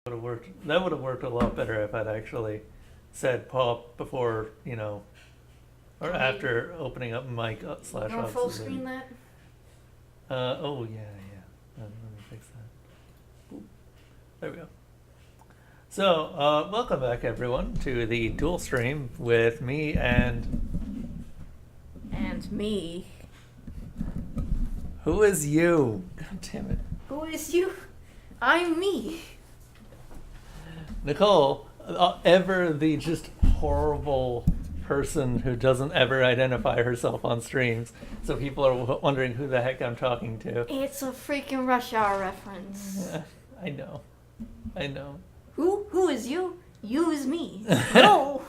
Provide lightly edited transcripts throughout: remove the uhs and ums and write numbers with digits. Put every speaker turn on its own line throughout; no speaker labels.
would have worked. That would have worked a lot better if I'd actually said pop before, or
Can we-
after opening up mic slash
You want to full
oxygen.
screen that?
Oh yeah. Let me fix that. Boop. There we go. So, welcome back everyone to the dual stream with me and
And me.
who is you? God damn it.
Who is you? I'm me.
Nicole, ever the just horrible person who doesn't ever identify herself on streams, so people are wondering who the heck I'm talking to.
It's a freaking Rush Hour reference.
Yeah, I know.
Who is you? You is me. No.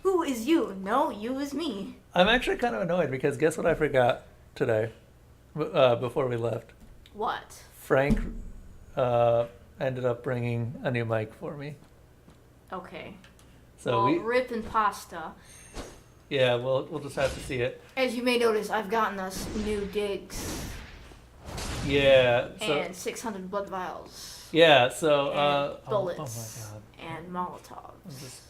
Who is you? No, you is me.
I'm actually kind of annoyed because guess what I forgot today, before we left?
What?
Frank ended up bringing a new mic for me.
Okay.
So
well, rip and pasta.
yeah, we'll just have to see it.
As you may notice, I've gotten us new digs
Yeah. So
and 600 blood vials
yeah. So
and
oh
bullets
my god.
and molotovs
Just,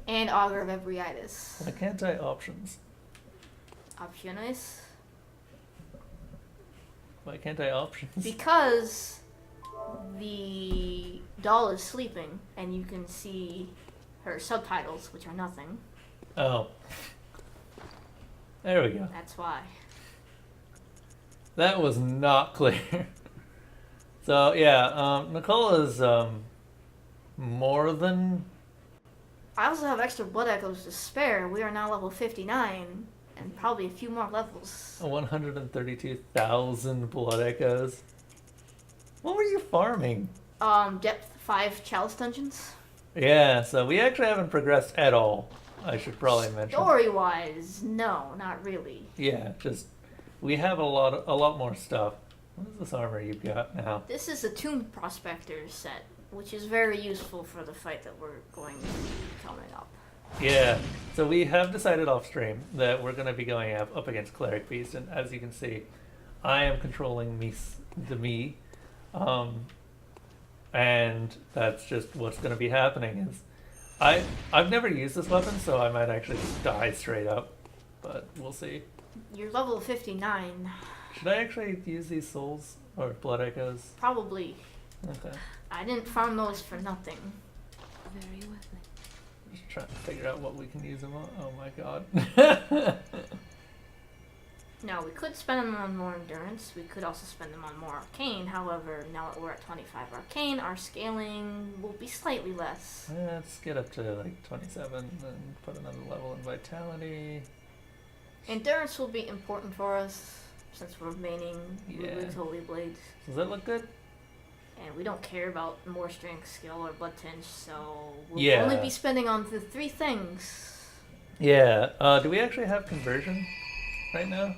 and auger of ebriitis.
why can't I options?
Opciones.
Why can't I options?
Because the doll is sleeping and you can see her subtitles, which are nothing.
Oh. There we go.
That's why.
That was not clear. So yeah, Nicole is more than
I also have extra blood echoes to spare. We are now level 59 and probably a few more levels.
132,000 blood echoes. What were you farming?
Depth 5 chalice dungeons.
Yeah, so we actually haven't progressed at all. I should probably mention.
Story-wise, no, not really.
Yeah, just we have a lot more stuff. What is this armor you've got now?
This is a Tomb Prospector set, which is very useful for the fight that we're going to be coming up.
Yeah, so we have decided off stream that we're going to be going up against Cleric Beast, and as you can see, I am controlling me, and that's just what's going to be happening. Is I've never used this weapon, so I might actually just die straight up, but we'll see.
You're level 59.
Should I actually use these souls or blood echoes?
Probably.
Okay,
I didn't farm those for nothing.
Very well.
just trying to figure out what we can use them on. Oh my god.
Now, we could spend them on more endurance. We could also spend them on more arcane. However, now that we're at 25 arcane, our scaling will be slightly less.
Let's get up to like 27 and put another level in vitality.
Endurance will be important for us since we're maining
Yeah.
Lulu's Holy Blades.
Does that look good?
And we don't care about more strength, skill, or blood tinge, so we'll
Yeah.
only be spending on the 3 things.
Yeah. Do we actually have conversion right now?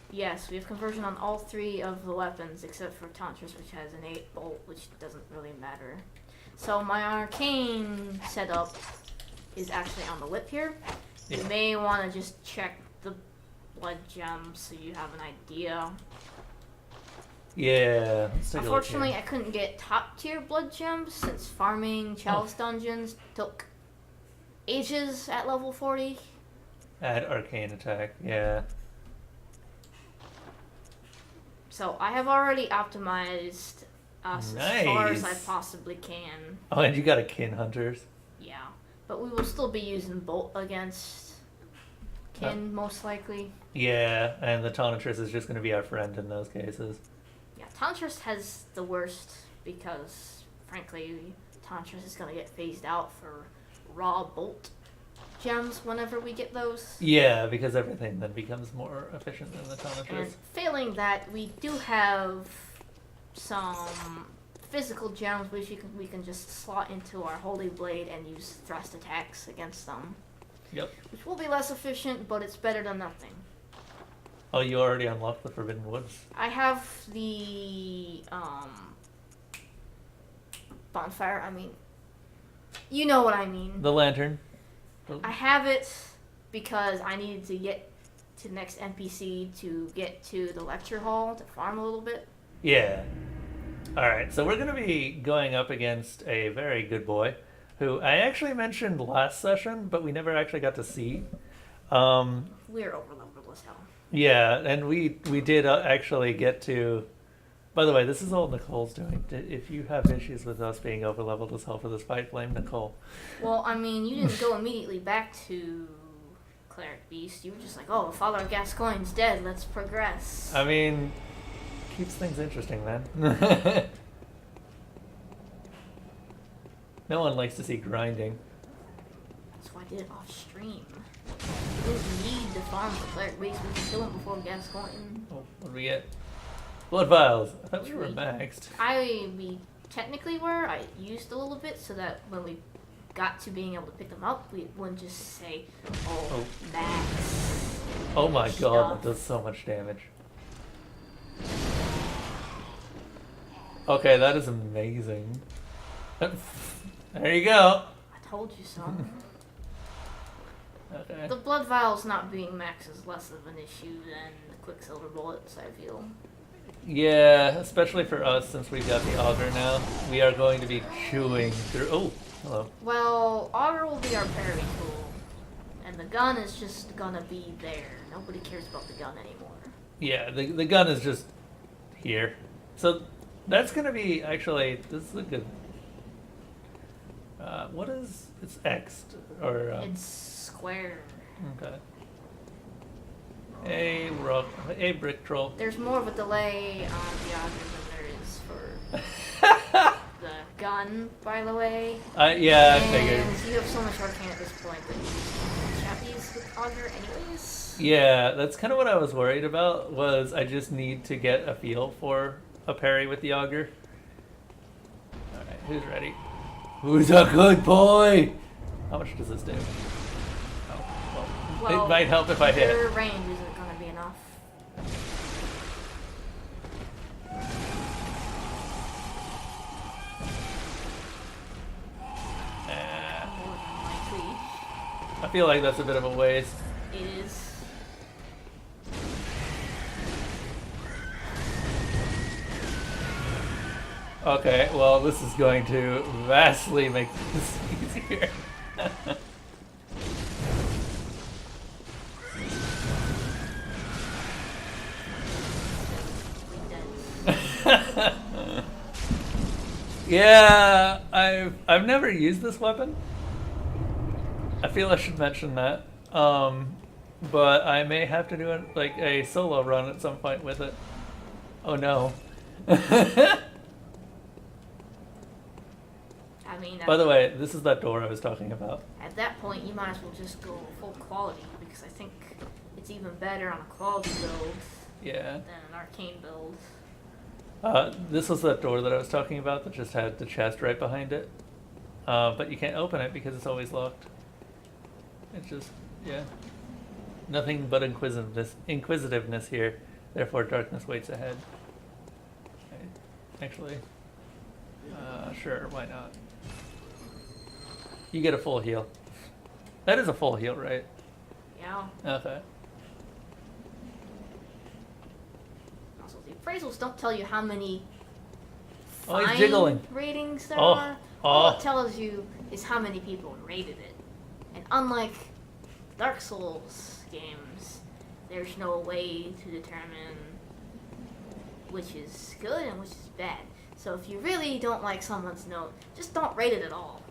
Yes, we have conversion on all 3 of the weapons except for Tantris, which has an 8 bolt, which doesn't really matter. So my arcane setup is actually on the whip here. You
Yeah.
may want to just check the blood gems so you have an idea.
Yeah. Let's take
Unfortunately,
a
I couldn't get top tier blood gems since farming chalice dungeons took ages at level 40.
look here. Add arcane attack. Yeah.
So I have already optimized us as far as I
Nice.
possibly can.
Oh, and you got a kin hunters.
Yeah, but we will still be using bolt against kin most likely.
Yeah, and the Tonitrus is just going to be our friend in those cases.
Yeah, Tantris has the worst because, frankly, Tantris is going to get phased out for raw bolt gems whenever we get those.
Yeah, because everything then becomes more efficient than the
And
Tonitrus.
failing that, we do have some physical gems which we can just slot into our Holy Blade and use thrust attacks against them.
Yep.
Which will be less efficient, but it's better than nothing.
Oh, you already unlocked the Forbidden Woods?
I have the bonfire. I mean, you know what I mean.
The lantern.
I have it because I needed to get to the next NPC to get to the lecture hall to farm a little bit.
Yeah. Alright, so we're going to be going up against a very good boy who I actually mentioned last session, but we never actually got to see.
We're overleveled as hell.
Yeah, and we did actually get to... By the way, this is all Nicole's doing. If you have issues with us being overleveled as hell for this fight, blame Nicole.
Well, I mean, you didn't go immediately back to Cleric Beast. You were just like, oh, Father Gascoigne's dead, let's progress.
I mean, keeps things interesting, man. No one likes to see grinding.
That's why I did it off stream. We didn't need to farm for Cleric Beast, we can kill him before Gascoigne.
Oh, what do we get? Blood Vials. I thought we were maxed.
We technically were. I used a little bit so that when we got to being able to pick them up, we wouldn't just say, oh. Max.
Oh my god, that does so much damage. Okay, that is amazing. There you go.
I told you so.
Okay.
The Blood Vials not being max is less of an issue than the Quicksilver bullets, I feel.
Yeah, especially for us since we've got the Augur now. We are going to be chewing through... Oh, hello.
Well, Augur will be our parry tool. And the gun is just gonna be there. Nobody cares about the gun anymore.
Yeah, the gun is just here. So that's going to be... Actually, this is a good... what is... It's X, or...
It's square.
Okay. A brick troll.
There's more of a delay on the Augur than there is for the gun, by the way.
Yeah, I figured.
And you have so much Arcane at this point that you can't use with Augur anyways.
Yeah, that's kind of what I was worried about, was I just need to get a feel for a parry with the Augur. Alright, who's ready? Who's a good boy? How much does this do? Oh, well, it might help if I hit.
Your range isn't going to be enough. More than likely.
I feel like that's a bit of a waste.
It is.
Okay, well, this is going to vastly make this easier. Yeah, I've never used this weapon. I feel I should mention that. But I may have to do it like a solo run at some point with it. Oh no.
I mean,
by the way, this is that door I was talking about.
At that point, you might as well just go full quality, because I think it's even better on a quality build than an arcane build.
This was that door that I was talking about that just had the chest right behind it. But you can't open it because it's always locked. It's just, yeah. Nothing but inquisitiveness here. Therefore, darkness waits ahead. Okay. Actually, sure, why not? You get a full heal. That is a full heal, right?
Yeah.
Okay.
Also, the appraisals don't tell you how many
he's jiggling.
ratings there are. All it tells you is how many people rated it. And unlike Dark Souls games, there's no way to determine which is good and which is bad. So if you really don't like someone's note, just don't rate it at all.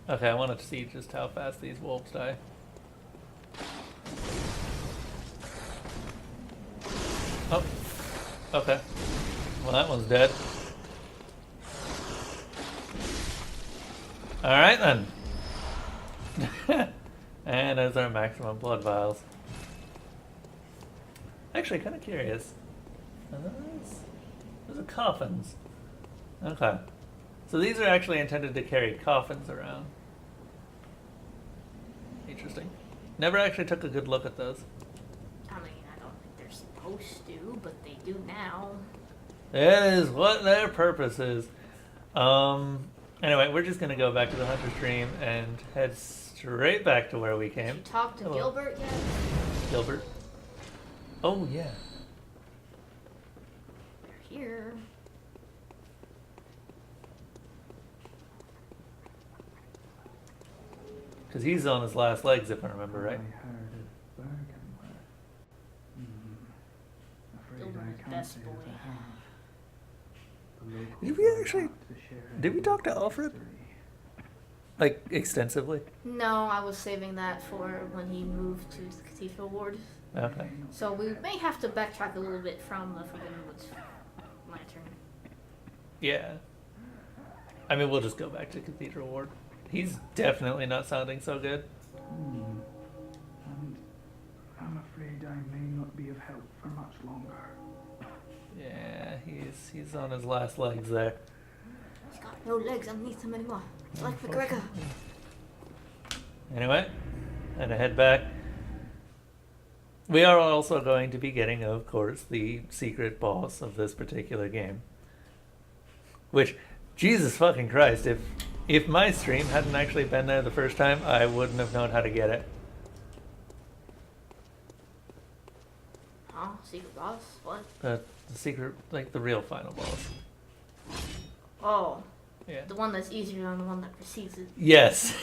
Okay, I wanted to see just how fast these wolves die. Oh, okay. Well, that one's dead. Alright then. And there's our maximum blood vials. Actually, kind of curious. Those are coffins. Okay. So these are actually intended to carry coffins around. Interesting. Never actually took a good look at those.
I mean, I don't think they're supposed to, but they do now.
That is what their purpose is. Anyway, we're just gonna go back to the hunter stream and head straight back to where we came.
Did you talk to Gilbert yet?
Gilbert? Oh yeah.
here.
Because he's on his last legs, if I remember right.
I heard of Bergenworth. Afraid
Gilbert
I
is
can't
best
say
boy.
that I have. The local
Did we actually-
got to share
did we
a
talk to
local
Alfred?
history.
Like, extensively?
No, I was saving that for when he moved to the Cathedral Ward.
Okay.
So we may have to backtrack a little bit from the Forbidden Woods lantern.
Yeah. I mean, we'll just go back to Cathedral Ward. He's definitely not sounding so good.
And I'm afraid I may not be of help for much longer.
Yeah, he's on his last legs there.
He's got no legs underneath him anymore. It's like McGregor.
Anyway, and I head back. We are also going to be getting, of course, the secret boss of this particular game. Which, Jesus fucking Christ, if my stream hadn't actually been there the first time, I wouldn't have known how to get it.
Huh? Secret boss? What?
The secret, like the real final boss.
Oh,
Yeah.
the one that's easier than the one that precedes it.
Yes.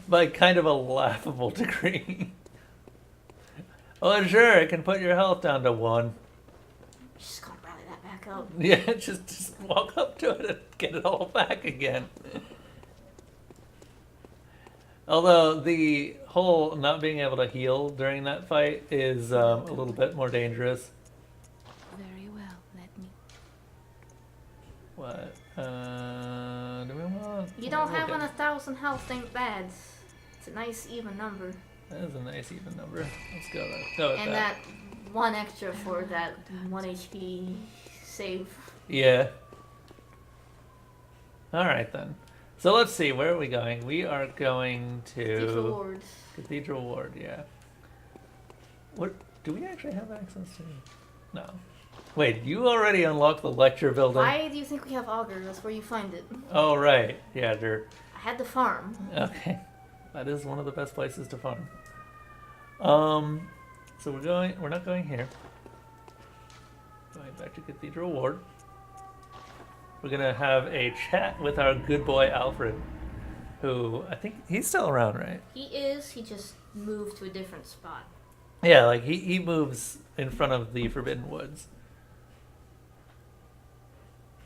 By kind of a laughable degree. Oh, sure, it can put your health down to 1.
Just gotta rally that back up.
Yeah, just walk up to it and get it all back again. Although the whole not being able to heal during that fight is a little bit more dangerous.
Very well, let me.
What? Do we want?
You don't
we'll
have
get-
1,000 health ain't bad. It's a nice even number.
That is a nice even number. Let's go with
And
that.
that 1 extra for that 1 HP save.
Yeah. Alright then. So let's see, where are we going? We are going
Cathedral
to
Ward.
Cathedral Ward, yeah. What do we actually have access to? No. Wait, you already unlocked the lecture building?
Why do you think we have Augur? That's where you find it.
Oh right. Yeah, dirt.
I had the farm.
Okay. That is one of the best places to farm. So we're not going here. Going back to Cathedral Ward. We're gonna have a chat with our good boy Alfred, who I think he's still around, right?
He is. He just moved to a different spot.
Yeah, like he moves in front of the Forbidden Woods.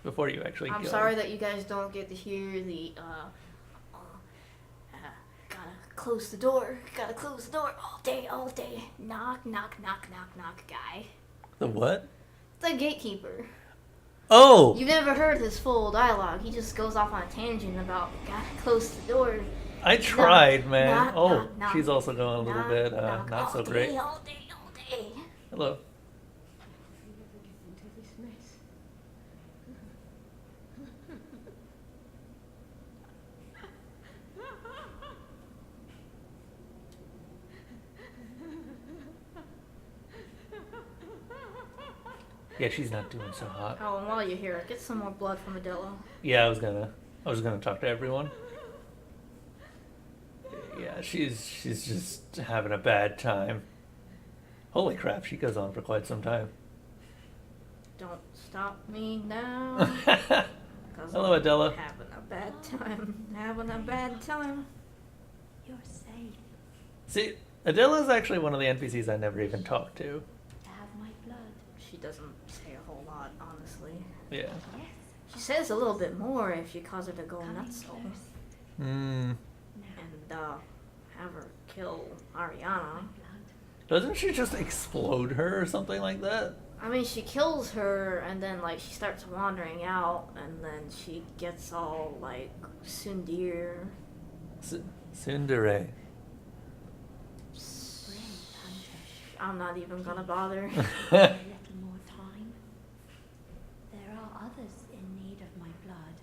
Before you actually
I'm
go.
sorry that you guys don't get to hear the gotta close the door. Gotta close the door all day, all day. Knock, knock, knock, knock, knock, guy.
The what?
The gatekeeper.
Oh!
You've never heard his full dialogue. He just goes off on a tangent about gotta close the door.
I tried, man.
knock,
Oh,
knock, knock.
she's also going a little
Knock,
bit
knock,
not
all
so
day,
great.
All day, all day.
Hello. Yeah, she's not doing so hot.
Oh, and while you're here, get some more blood from Adela.
Yeah, I was gonna talk to everyone. Yeah, she's just having a bad time. Holy crap, she goes on for quite some time.
Don't stop me now. 'Cause
Hello,
I'm
Adela.
Having a bad time. Having a bad time.
You're safe
See, Adela's actually one of the NPCs I never even talked to.
to have my blood.
She doesn't say a whole lot, honestly.
Yeah.
Yes.
She says a little bit more if you cause her to go
Coming
nuts
close.
Hmm.
Now,
and have her kill
my
Ariana.
blood.
Doesn't she just explode her or something like that?
I mean, she kills her and then like she starts wandering out and then she gets all like Sundir.
Tsundere.
Bring, Hunter.
I'm not even gonna bother.
A little more time. There are others in need of my blood.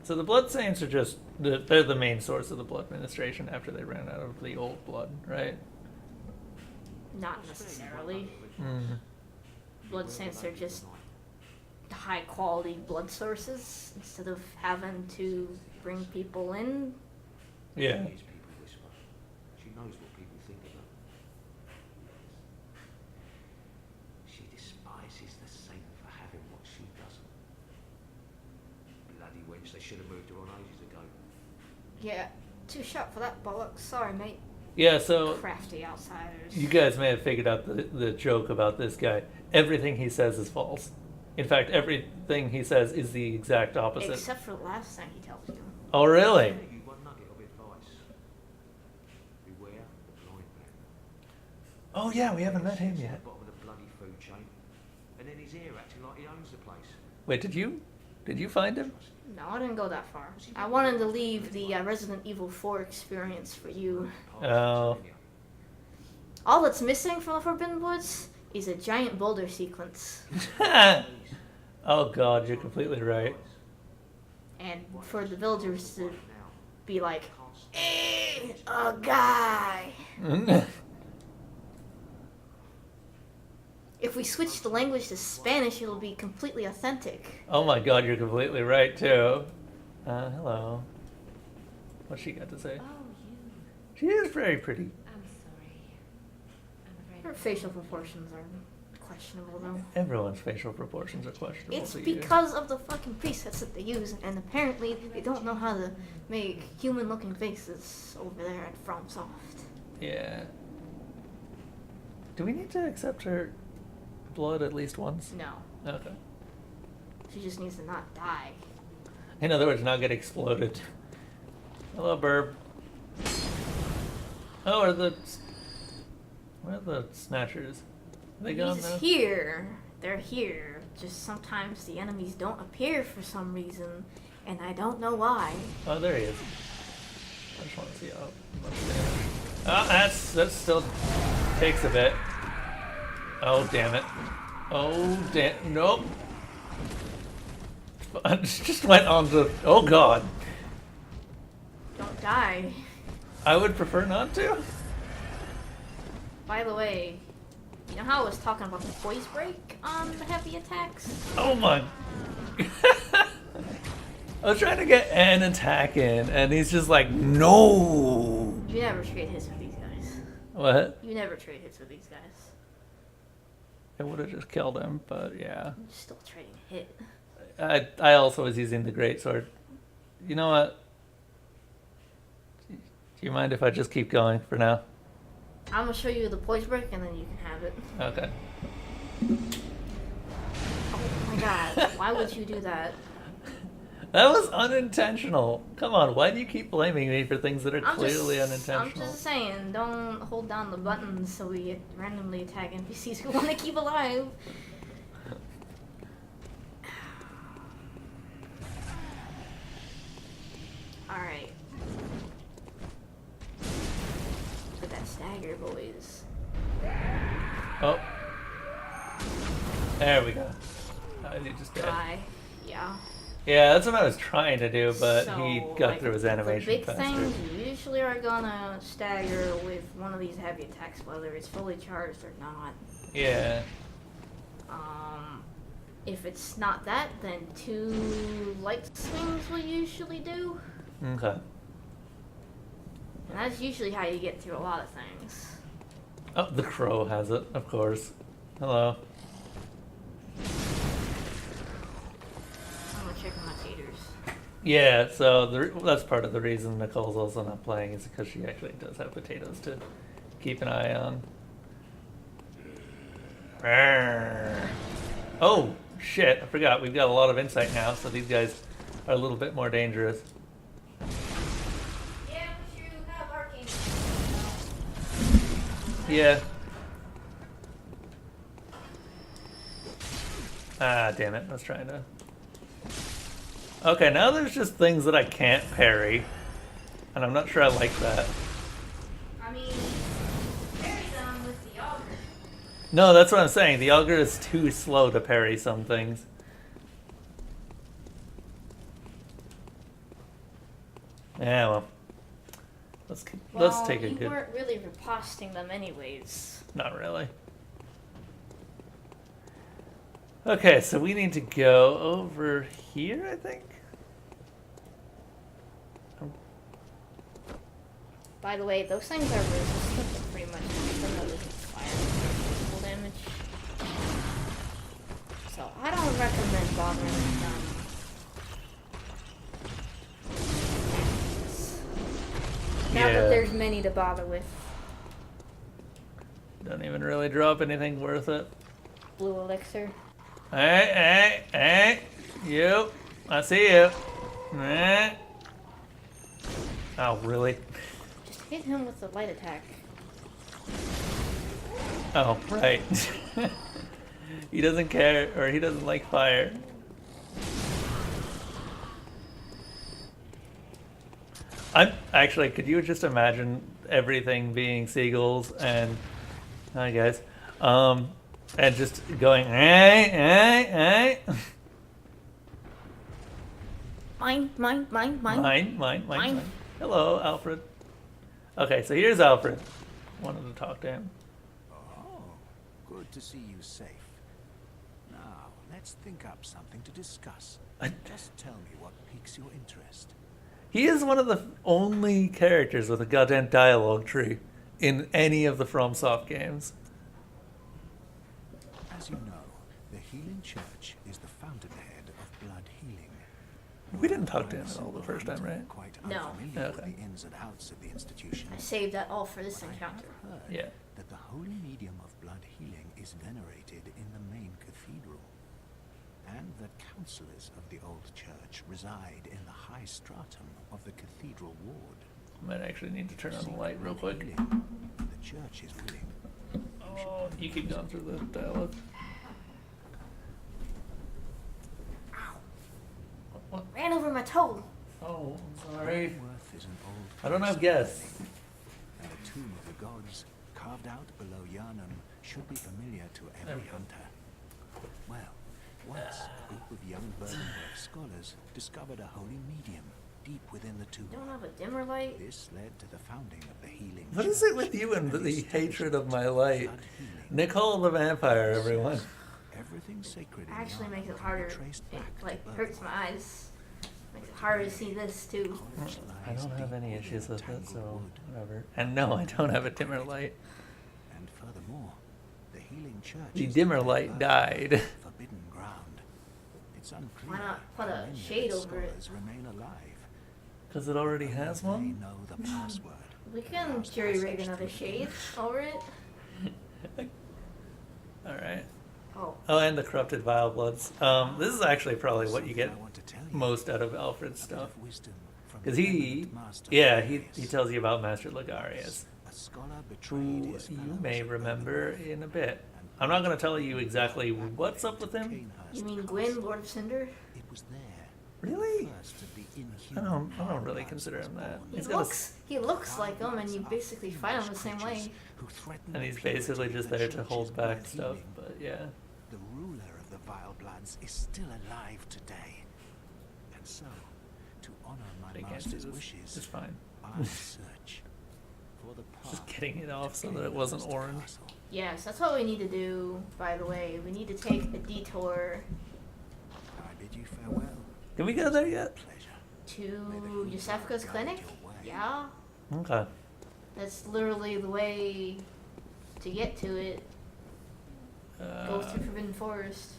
So the blood saints are just they're the main source of the blood ministration after they ran out of the old blood, right?
Not necessarily.
Mm.
Blood saints are just high quality blood sources instead of having to bring people in.
Yeah.
Hears people whisper. She knows what people think of her. She They should have moved her on ages ago.
Yeah, too sharp for that bollocks. Sorry, mate.
Yeah, so
Crafty outsiders.
you guys may have figured out the joke about this guy. Everything he says is false. In fact, everything he says is the exact opposite.
Except for the last thing he tells you.
Oh, really?
I'll give you one nugget of advice. Beware the blind man.
Oh, yeah, we haven't met him
Sits at
yet.
the bottom of the bloody food chain, and then he's here acting like he owns the place.
Wait, did you find him?
No, I didn't go that far. I wanted to leave the Resident Evil 4 experience for you.
Oh.
All that's missing from the Forbidden Woods is a giant boulder sequence.
Oh, God, you're completely right.
And for the villagers to be like, "Hey, a guy." If we switch the language to Spanish, it'll be completely authentic.
Oh my God, you're completely right too. Hello. What's she got to say?
Oh, you.
She is very pretty.
I'm sorry. I'm afraid.
Her facial proportions are questionable, though.
Everyone's facial proportions are questionable.
It's
to you.
because of the fucking presets that they use, and apparently they don't know how to make human-looking faces over there at FromSoft.
Yeah. Do we need to accept her blood at least once?
No,
Okay.
she just needs to not die.
In other words, not get exploded. Hello, Burb. Oh, where are the snatchers? Are they gone
He's
now?
here. They're here. Just sometimes the enemies don't appear for some reason, and I don't know why.
Oh, there he is. I just want to see how much damage. Oh, that still takes a bit. Oh, damn it. Oh, damn. Nope. I just went on to. Oh, God.
Don't die.
I would prefer not to.
By the way, you know how I was talking about the poise break on the heavy attacks?
Oh, my. I was trying to get an attack in, and he's just like, no.
You never trade hits with these guys.
What?
You never trade hits with these guys.
I would have just killed him, but yeah.
You're still trading a hit.
I also was using the greatsword. You know what? Do you mind if I just keep going for now?
I'm gonna show you the poise break and then you can have it.
Okay.
Oh my god, why would you do that?
That was unintentional. Come on, why do you keep blaming me for things that are clearly unintentional?
I'm just saying, don't hold down the buttons so we randomly attack NPCs who want to keep alive. Alright. Look at that stagger, boys.
Oh. There we go. You just dead.
Die. Yeah.
Yeah, that's what I was trying to do, but he
So,
got
like,
through his animation
the big
faster.
things you usually are gonna stagger with one of these heavy attacks, whether it's fully charged or not.
Yeah.
If it's not that, then 2 light swings will usually do.
Okay.
And that's usually how you get through a lot of things.
Oh, the crow has it, of course. Hello.
I'm gonna check on my taters.
Yeah, so that's part of the reason Nicole's also not playing is because she actually does have potatoes to keep an eye on. Arrgh. Oh, shit, I forgot. We've got a lot of insight now, so these guys are a little bit more dangerous.
Yeah, but you have Arcane.
Yeah. Ah, damn it. I was trying to... Okay, now there's just things that I can't parry. And I'm not sure I like that.
I mean, parry them with the auger.
No, that's what I'm saying. The auger is too slow to parry some things. Yeah, well. Let's take a
you
good...
weren't really riposting them anyways.
Not really. Okay, so we need to go over here, I think?
By the way, those things are resistant to pretty much anything other than fire physical damage. So I don't recommend bothering with them. Not
Yeah.
that there's many to bother with.
Don't even really drop anything worth it.
Blue elixir.
Hey, you. I see you. Eh. Oh, really?
Just hit him with the light attack.
Oh, right. He doesn't care, or he doesn't like fire. I'm actually, could you just imagine everything being seagulls and, hi guys, and just going, hey.
Mine.
Mine. Hello, Alfred. Okay, so here's Alfred. Wanted to talk to him.
Oh, good to see you safe. Now, let's think up something to discuss. Just tell me what piques your interest.
He is one of the only characters with a goddamn dialogue tree in any of the FromSoft games.
As you know, the Healing Church is the fountainhead of blood healing.
We didn't talk to him at all the first time, right?
Quite
No.
unfamiliar with
Okay.
the ins and outs of the institution.
I saved that all for this
But I
encounter.
have heard
Yeah.
that the holy medium of blood healing is venerated in the main cathedral, and that counselors of the old church reside in the high stratum of the cathedral ward.
Might actually need to turn on the light real
Blood
quick.
healing, the church is willing.
Oh, you keep going through the dialogue. What?
Ran over my toe.
Oh, I'm sorry.
Worth is an old
I don't have
place of
guests.
learning, and the tomb of the gods carved out below Yharnam should be familiar to
There
every
we go.
hunter. Well, once a group of young Bloodborne scholars discovered a holy medium deep within the tomb.
You don't have a dimmer light?
This led to the founding of the Healing
What is it
Church
with you and the
establishment
hatred of my
of
light?
blood healing.
Nicole the vampire, everyone.
Everything sacred in
Actually
Yharnam
makes it
can be
harder.
traced
It
back to
like hurts my
Bloodborne.
eyes. Makes it harder to see this too.
College
I
lies
don't have
deep
any
within
issues with it,
tangled
so
wood.
whatever. And no, I don't have a dimmer light.
And furthermore, the Healing Church
The
is
dimmer
the
light
birth
died.
of Forbidden ground. It's unclear
Why not put
how
a
many of
shade
its
over it?
scholars remain alive.
Because it already has
They
one?
know the password.
We can
allows
jury rig
passage
another
through the
shade over it.
Alright.
Oh,
Oh, and the corrupted Vile Bloods. This is actually probably what you get
Something I want to tell you.
most out of Alfred's
A bit
stuff.
of wisdom from
Because
the
he,
eminent master
yeah, he
Lagarius.
tells you about Master Lagarius,
A scholar betrayed
who
his
you
fellows
may
at
remember
Bloodborne
in a bit.
and
I'm not going to
plunged
tell you exactly
back
what's up
into
with him.
Canehurst
you mean
Castle.
Gwyn, Lord of Cinder?
It was there.
Really?
First of the
I
inhuman
don't really
Vile
consider
Bloods
him
was
that.
born.
He looks like him, and you basically fight him the same way.
Who threatened
And
the
he's basically
purity
just
of the
there to
church's
hold back
blood
stuff,
healing.
but yeah.
The ruler of the Vile Bloods is still alive today. And so, to honor my
They can't do
master's
this.
wishes,
It's fine.
I search for the
Just
path
getting it off so
to
that it wasn't
Canehurst
orange.
Castle.
Yes, that's what we need to do, by the way. We need to take a detour
I bid you farewell.
Can we go there yet?
Pleasure.
to Yosefka's clinic. Yeah,
Okay.
that's literally the way to get to it. Go through Forbidden Forest.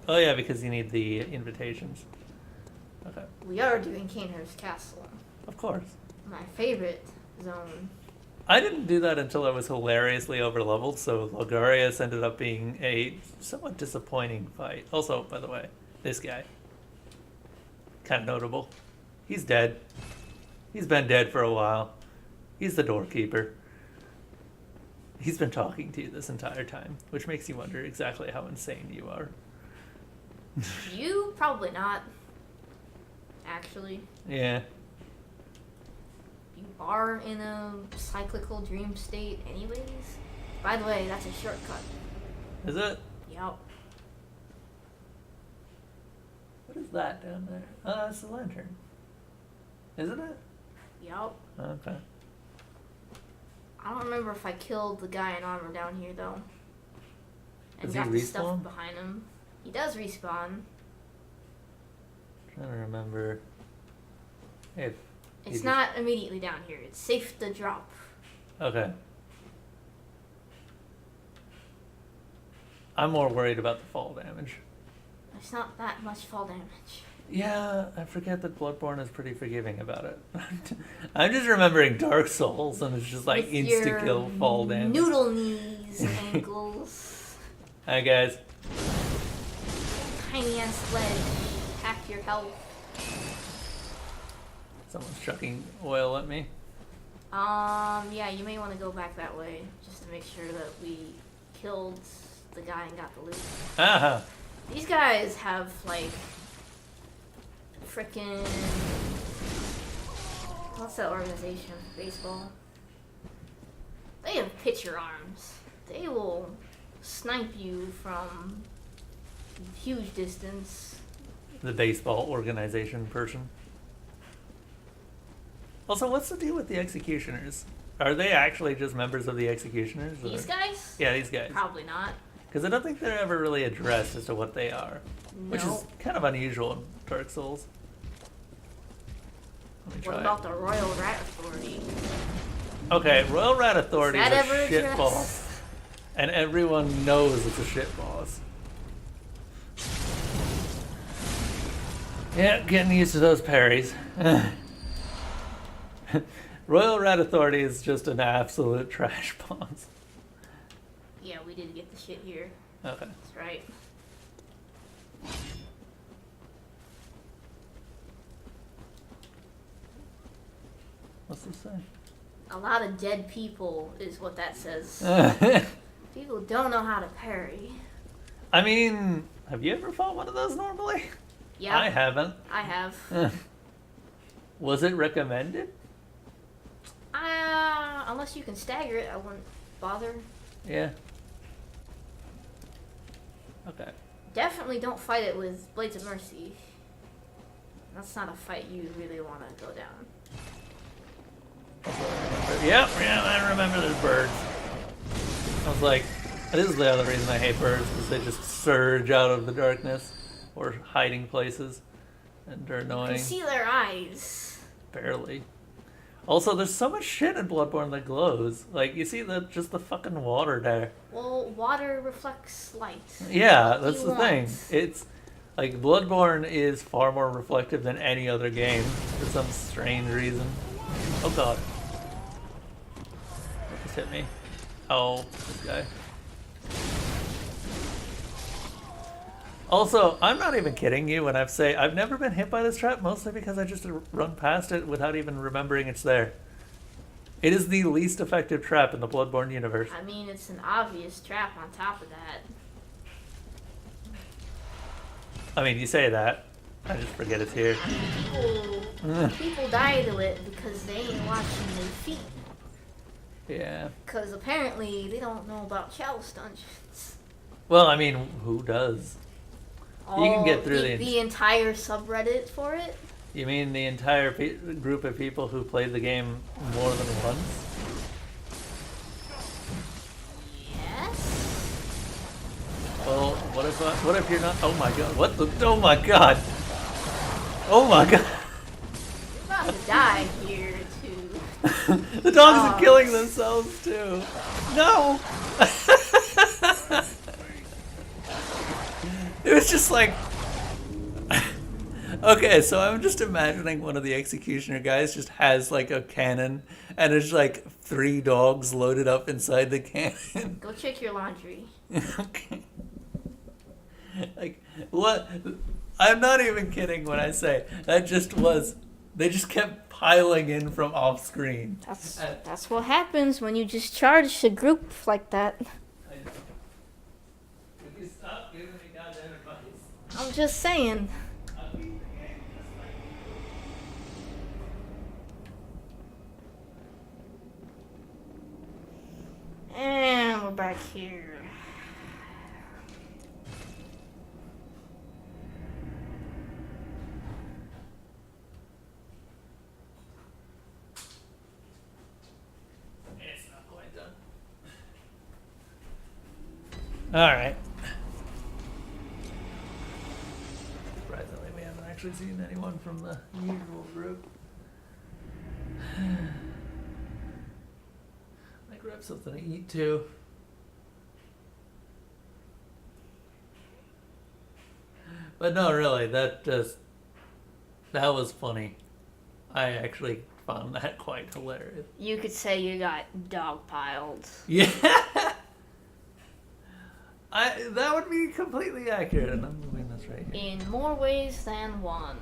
Oh yeah, because you need the invitations. Okay.
We are doing Canehurst Castle,
Of course.
my favorite zone.
I didn't do that until I was hilariously overleveled, so Logarius ended up being a somewhat disappointing fight. Also, by the way, this guy. Kind of notable. He's dead. He's been dead for a while. He's the doorkeeper. He's been talking to you this entire time, which makes you wonder exactly how insane you are.
You probably not. Actually,
Yeah.
you are in a cyclical dream state, anyways. By the way, that's a shortcut.
Is it?
Yup.
What is that down there? Oh, that's the lantern. Isn't it?
Yup.
Okay.
I don't remember if I killed the guy in armor down here though. And
Does he
got the stuff
respawn?
behind him. He does respawn.
Trying to remember if
It's
he
not immediately down here. It's safe to drop.
Okay. I'm more worried about the fall damage.
It's not that much fall damage.
Yeah, I forget that Bloodborne is pretty forgiving about it. I'm just remembering Dark Souls, and it's just like
With
insta kill
your
fall damage.
Noodle knees and ankles.
Hi guys.
Tiny ass leg. Half your health.
Someone's chucking oil at me.
Yeah, you may want to go back that way just to make sure that we killed the guy and got the loot.
Aha!
These guys have like frickin' what's that organization? Baseball. They have pitcher arms. They will snipe you from huge distance.
The baseball organization person. Also, what's the deal with the executioners? Are they actually just members of the executioners? or-
These guys?
Yeah, these guys.
Probably not.
Because I don't think they're ever really addressed as to what they are. Which is
No.
kind of unusual in Dark Souls. Let me
What
try
about the Royal Rat Authority?
Okay, Royal Rat Authority
Is
is
that
a
ever
shit
addressed?
boss. And everyone knows it's a shit boss. Yeah, getting used to those parries. Royal Rat Authority is just an absolute trash boss.
Yeah, we did get the shit here.
Okay.
That's right.
What's this say?
A lot of dead people is what that says. People don't know how to parry.
I mean, have you ever fought one of those normally?
Yeah,
I haven't.
I have.
Was it recommended?
Unless you can stagger it, I wouldn't bother.
Yeah. Okay.
Definitely don't fight it with Blades of Mercy. That's not a fight you really want to go down.
Yep, yeah, I remember there's birds. I was like, this is the other reason I hate birds, because they just surge out of the darkness or hiding places, and they're
You
annoying.
can see their eyes.
Barely. Also, there's so much shit in Bloodborne that glows. Like, you see just the fucking water there.
Well, water reflects light.
Yeah,
What do
that's
you
the thing.
want?
It's like Bloodborne is far more reflective than any other game for some strange reason. Oh god. What just hit me? Oh, this guy. Also, I'm not even kidding you when I say I've never been hit by this trap, mostly because I just run past it without even remembering it's there. It is the least effective trap in the Bloodborne universe.
I mean, it's an obvious trap on top of that.
I mean, you say that. I just forget it's here.
People die to it because they ain't watching their feet.
Yeah.
Because apparently they don't know about Chalice Dungeons.
Well, I mean, who does? You can get through
the entire subreddit for it.
You mean the entire group of people who played the game more than once?
Yes.
Well, what if you're not? Oh my god! What the? Oh my god! Oh my god!
You're about to die here too.
The dogs are killing themselves too. No! It was just like. Okay, so I'm just imagining one of the executioner guys just has like a cannon and there's like 3 dogs loaded up inside the cannon.
Go check your laundry.
Okay. Like, what? I'm not even kidding when I say that just was. They just kept piling in from off screen.
That's what happens when you just charge a group like that.
I know. Would you stop giving me goddamn advice?
I'm just saying.
I'll beat the game just like.
And we're back here.
It's not quite done. Alright. Surprisingly, we haven't actually seen anyone from the usual group. I grab something to eat too. But no, really, that just That was funny. I actually found that quite hilarious.
You could say you got dogpiled.
Yeah. That would be completely accurate, and I'm moving this right here.
In more ways than one.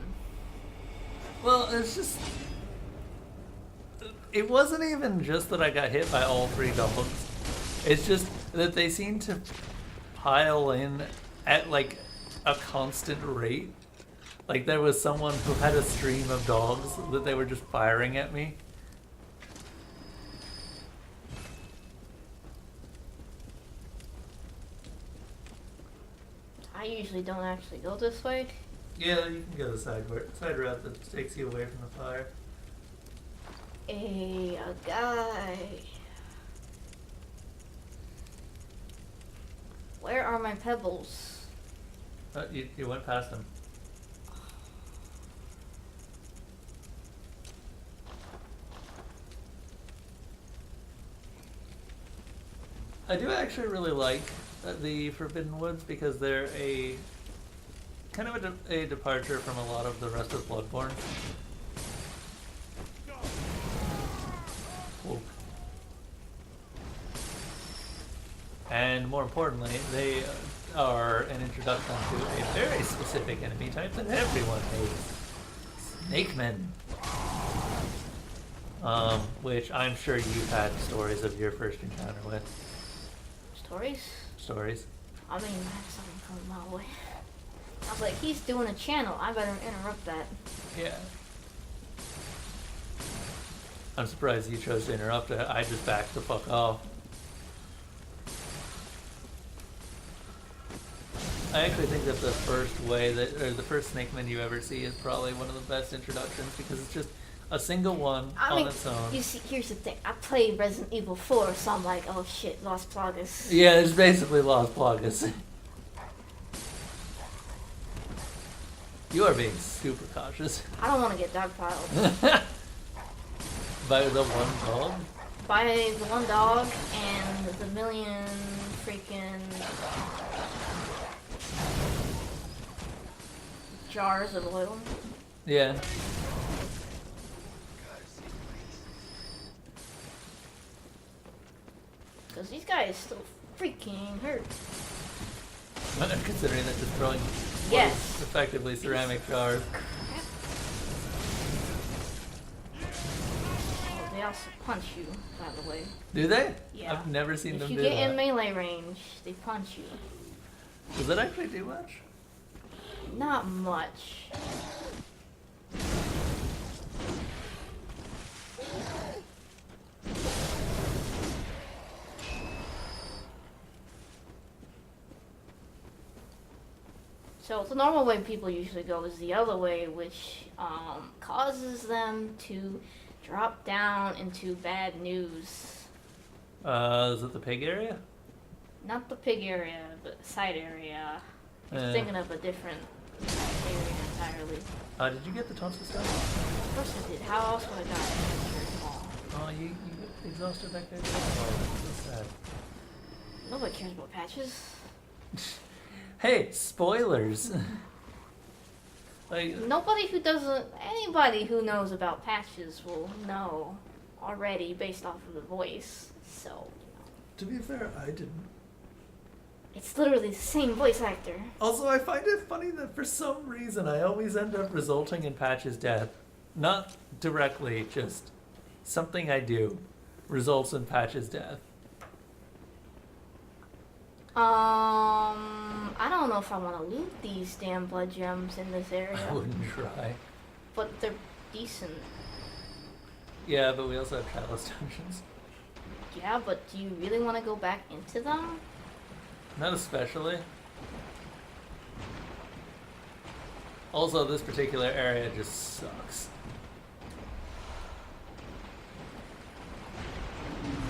Well, it's just... It wasn't even just that I got hit by all 3 dogs. It's just that they seem to pile in at, like, a constant rate. Like, there was someone who had a stream of dogs that they were just firing at me.
I usually don't actually go this way.
Yeah, you can go the side route that takes you away from the fire.
A guy. Where are my pebbles?
You went past him. I do actually really like the Forbidden Woods because they're a kind of a departure from a lot of the rest of Bloodborne. Whoa. And more importantly, they are an introduction to a very specific enemy type that everyone hates. Snake Men. Which I'm sure you've had stories of your first encounter with. Stories?
I mean, that's something coming my way. I was like, he's doing a channel. I better interrupt that.
Yeah. I'm surprised you chose to interrupt it. I just backed the fuck off. I actually think that the first Snake Man you ever see is probably one of the best introductions because it's just a single one on its own.
You see, here's the thing. I played Resident Evil 4, so I'm like, oh shit, Lost Plagas.
Yeah, it's basically Lost Plagas. You are being super cautious.
I don't want to get dogpiled.
By the one dog?
By the one dog and the million freaking jars of oil.
Yeah.
Because these guys still freaking hurt.
Considering that just throwing
Yes.
effectively ceramic jars.
Oh, they also punch you, by the way.
Do they?
Yeah.
I've never seen them
If
do
you get
that.
in melee range, they punch you.
Does that actually do much?
Not much. So the normal way people usually go is the other way, which causes them to drop down into bad news.
Is it the pig area?
Not the pig area, but the side area. You're thinking of a different area entirely.
Did you get the tonsil stuff?
Of course I did. How else would I got it?
Oh, you exhausted that guy? Oh, that's so sad.
Nobody cares about patches.
Hey, spoilers! Like,
Anybody who knows about patches will know already based off of the voice. So,
to be fair, I didn't.
it's literally the same voice actor.
Also, I find it funny that for some reason I always end up resulting in Patch's death. Not directly, just something I do results in Patch's death.
I don't know if I want to loot these damn blood gems in this area.
I wouldn't try.
But they're decent.
Yeah, but we also have Chalice Dungeons.
Yeah, but do you really want to go back into them?
Not especially. Also, this particular area just sucks.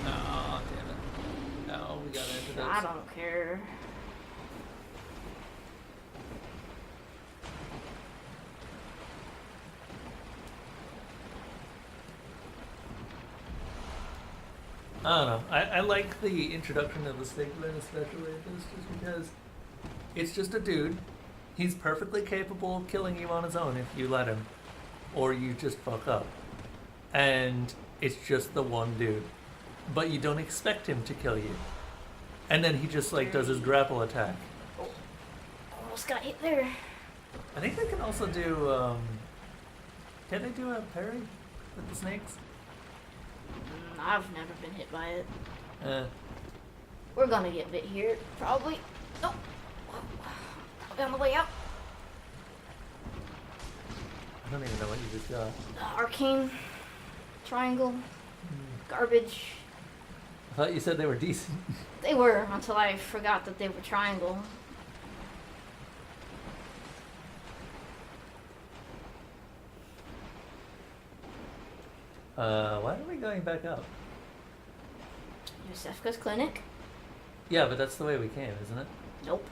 Oh, damn it. No, we got into this.
I don't care.
I don't know. I like the introduction of the Snake Man, especially in this, just because it's just a dude. He's perfectly capable of killing you on his own if you let him. or you just fuck up. And it's just the one dude. But you don't expect him to kill you. And then he just like does his grapple attack.
Oh, almost got hit there.
I think they can also do, can they do a parry with the snakes?
I've never been hit by it. We're gonna get bit here, probably. Oh! On the way out.
I don't even know what you just got.
Arcane. Triangle. Garbage.
I thought you said they were decent.
They were, until I forgot that they were triangle.
Why are we going back up?
Yosefka's clinic?
Yeah, but that's the way we came, isn't it?
Nope.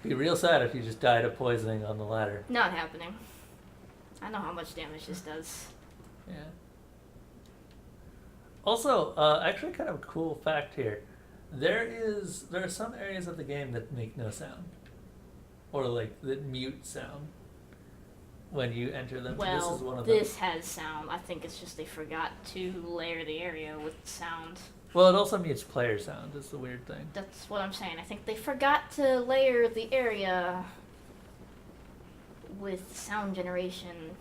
Be real sad if you just died of poisoning on the ladder.
Not happening. I know how much damage this does.
Yeah. Also, actually kind of a cool fact here. There are some areas of the game that make no sound. Or like that mute sound when you enter them.
Well,
this is one of them.
this has sound. I think it's just they forgot to layer the area with sound.
Well, it also mutes player sound is the weird thing.
That's what I'm saying. I think they forgot to layer the area with sound generation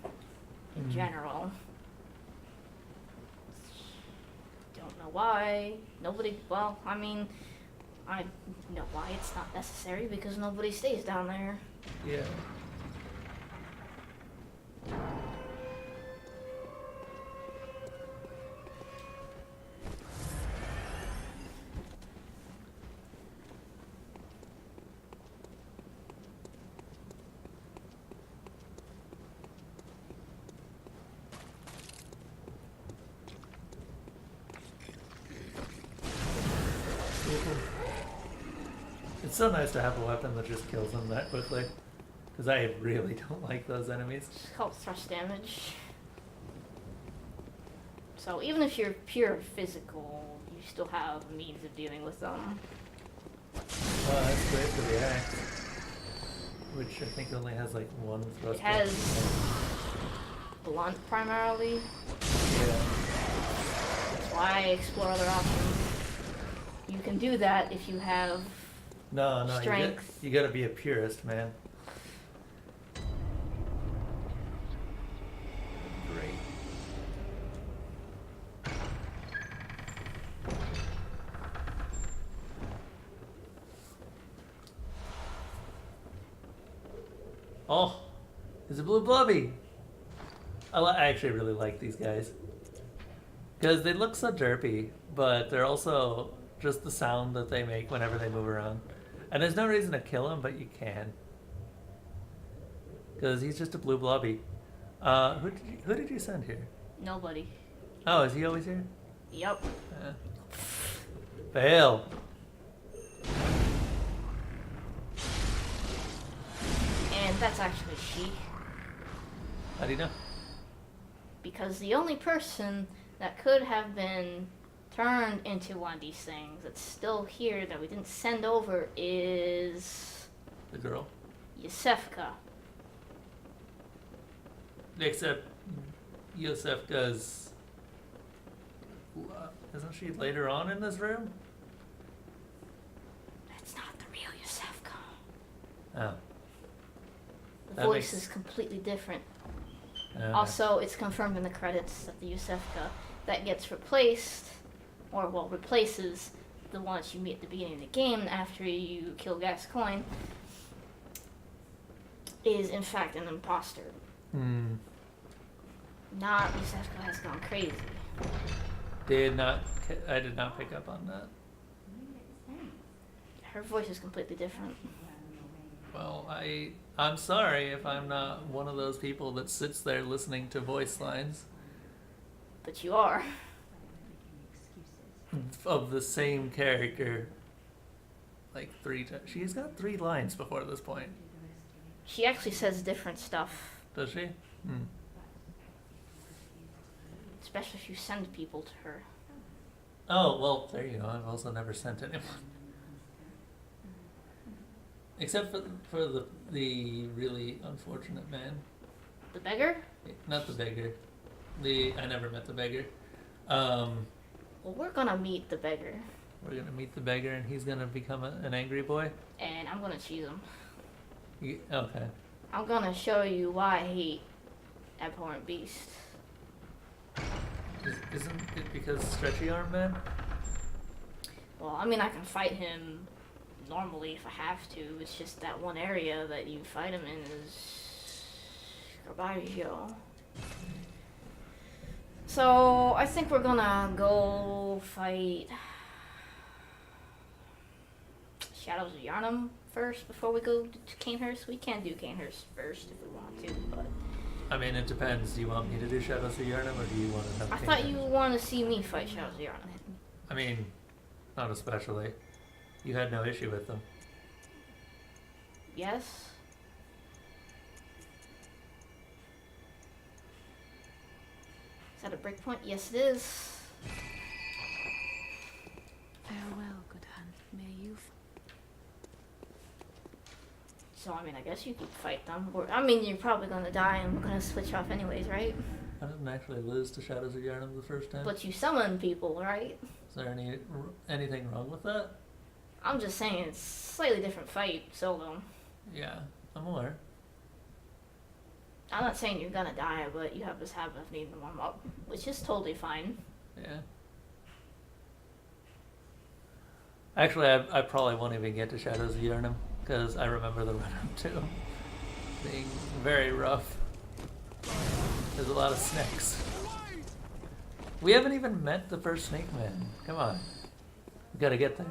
in general. Don't know why. Nobody, well, I mean, I know why it's not necessary because nobody stays down there.
Yeah. It's so nice to have a weapon that just kills them that quickly. Because I really don't like those enemies.
It's called thrust damage. So even if you're pure physical, you still have a means of dealing with them.
That's great for the axe. Which I think only has like one thrust.
It has blunt primarily.
Yeah.
That's why I explore other options. You can do that if you have
No,
strength.
you gotta be a purist, man.
Great.
Oh, it's a blue blobby. I actually really like these guys. Because they look so derpy, but they're also just the sound that they make whenever they move around. And there's no reason to kill him, but you can. Because he's just a blue blobby. Who did you send here?
Nobody.
Oh, is he always here?
Yep.
Fail.
And that's actually she.
How do you know?
Because the only person that could have been turned into one of these things that's still here that we didn't send over is
The girl.
Yosefka.
Except Yosefka's... Isn't she later on in this room?
That's not the real Yosefka.
Oh.
The
That
voice
makes-
is completely different.
Okay.
Also, it's confirmed in the credits that the Yosefka that gets replaced, or well, replaces the ones you meet at the beginning of the game after you kill Gascoigne, is in fact an imposter.
Hmm.
Not Yosefka has gone crazy.
I did not pick up on that.
Her voice is completely different.
Well, I'm sorry if I'm not one of those people that sits there listening to voice lines
But you are.
of the same character like 3 times. She's got 3 lines before this point.
She actually says different stuff,
Does she? Hmm.
especially if you send people to her.
Oh, well, there you go. I've also never sent anyone. Except for the really unfortunate man.
The beggar?
Not the beggar. I never met the beggar.
Well, we're gonna meet the beggar,
We're gonna meet the beggar, and he's gonna become an angry boy.
and I'm gonna cheese him.
Okay.
I'm gonna show you why I hate abhorrent beast.
Isn't it because stretchy arm man?
Well, I mean, I can fight him normally if I have to. It's just that one area that you fight him in is Garbaggio. So I think we're gonna go fight Shadows of Yarnum first before we go to Canehurst. We can do Canehurst first if we want to, but
I mean, it depends. Do you want me to do Shadows of Yarnum, or do you want to have?
I thought you wanted to see me fight Shadows of Yarnum.
I mean, not especially. You had no issue with them.
Yes? Is that a breakpoint? Yes, it is.
Farewell, good hand. May you.
So, I mean, I guess you could fight them. Or, I mean, you're probably gonna die and we're gonna switch off anyways, right?
I didn't actually lose to Shadows of Yarnum the first time.
But you summon people, right?
Is there anything wrong with that?
I'm just saying, it's a slightly different fight, solo.
Yeah, I'm aware.
I'm not saying you're gonna die, but you have this habit of needing to warm up, which is totally fine.
Yeah. Actually, I probably won't even get to Shadows of Yarnum, because I remember the run-up too being very rough. There's a lot of snakes. We haven't even met the first snake man. Come on. We gotta get there.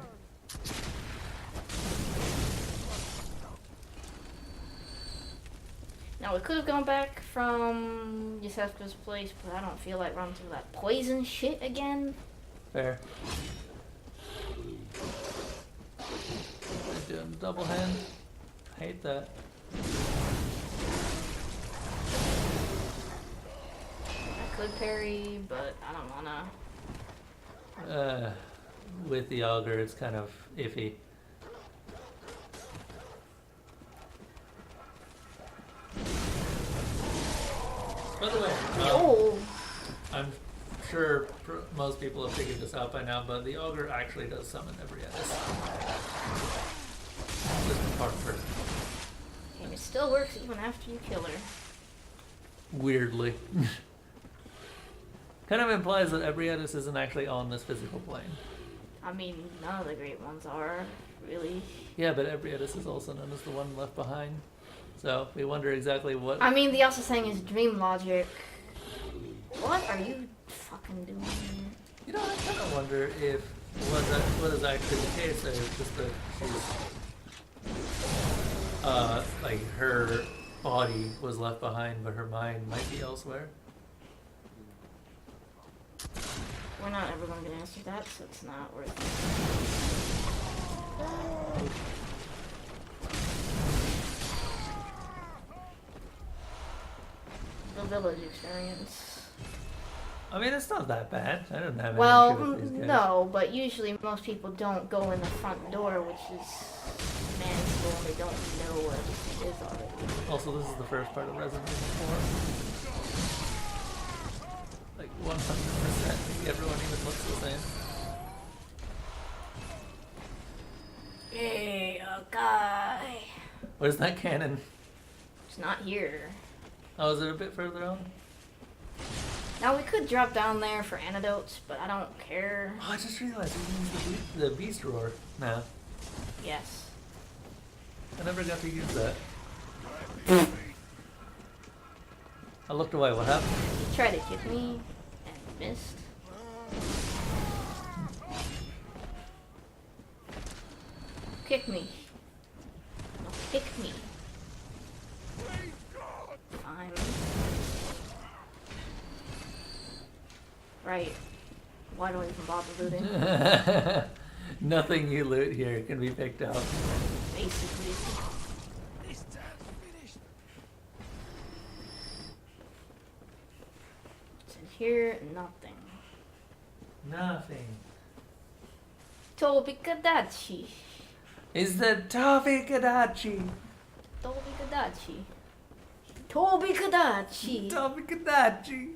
Now, we could have gone back from Yosefka's place, but I don't feel like running through that poison shit again.
Fair. They're doing double hand. Hate that.
I could parry, but I don't wanna.
With the auger, it's kind of iffy. By the way,
Oh!
I'm sure most people have figured this out by now, but the auger actually does summon every Edis. Just apart from her.
And it still works even after you kill her.
Weirdly. Kind of implies that every Edis isn't actually on this physical plane.
I mean, none of the great ones are, really.
Yeah, but every Edis is also known as the one left behind. So we wonder exactly what.
I mean, the also saying is dream logic. What are you fucking doing?
You know, I kind of wonder if what is actually the case. Or it's just that she's, like her body was left behind, but her mind might be elsewhere.
We're not ever going to get answered that, so it's not worth it. The village experience.
I mean, it's not that bad. I don't have any
Well,
issue with these guys.
no, but usually most people don't go in the front door, which is manageable, and they don't know what it is already.
Also, this is the first part of Resident Evil 4. Like 100%. Everyone even looks the same.
Hey, a guy.
Where's that cannon?
It's not here.
Oh, is it a bit further on?
Now, we could drop down there for antidotes, but I don't care.
Oh, I just realized we use the beast roar now.
Yes.
I never got to use that. I looked away. What happened?
He tried to kick me and missed. Kick me. No, kick me. Fine. Right. Why do I even bother looting?
Nothing you loot here can be picked up.
Basically. It's in here, nothing.
Nothing.
Tobikadachi.
is the Toby Kadachi.
Toby Kadachi. Toby Kadachi.
Toby Kadachi.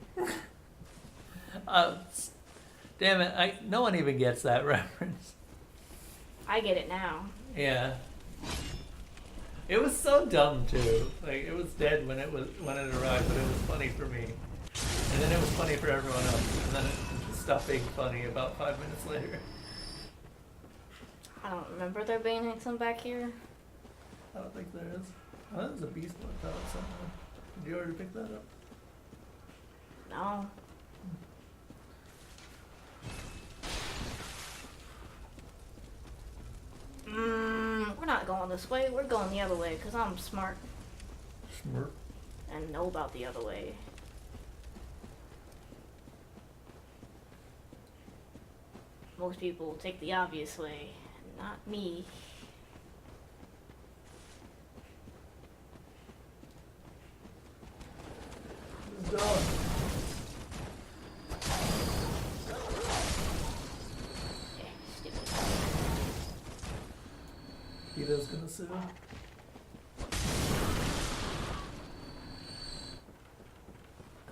Damn it! No one even gets that reference.
I get it now.
Yeah. It was so dumb too. Like it was dead when it arrived, but it was funny for me. And then it was funny for everyone else. And then it stopped being funny about 5 minutes later.
I don't remember there being some back here.
I don't think there is. Oh, there's a beast one pellet somewhere. Did you already pick that up?
No. We're not going this way. We're going the other way because I'm smart
Smart.
and know about the other way. Most people take the obvious way, not me.
Who's going?
Stupid.
Peter's gonna sue.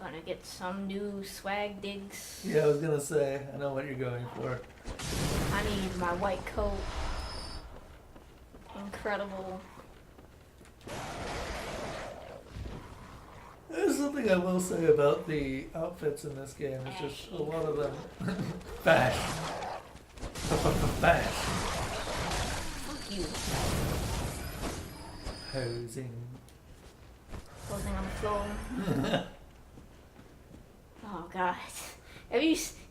Gonna get some new swag digs.
Yeah, I was gonna say, I know what you're going for.
I need my white coat. Incredible.
There's something I will say about the outfits in this game. It's just a lot of them fashion. Fashion.
Fuck you.
Posing.
Posing on the floor. Oh god.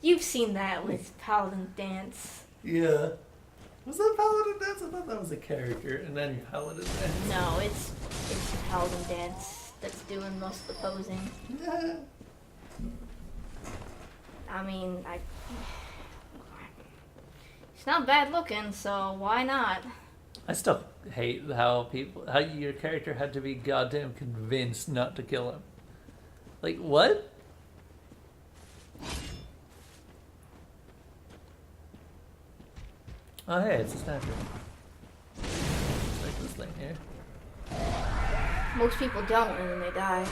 You've seen that with Paladin Dance?
Yeah. Was that Paladin Dance? I thought that was a character, and then Paladin Dance.
No, it's Paladin Dance that's doing most of the posing.
Yeah.
I mean, it's not bad looking, so why not?
I still hate how your character had to be goddamn convinced not to kill him. Like, what? Oh, hey, it's a statue. It's like this thing here.
Most people don't, and then they die.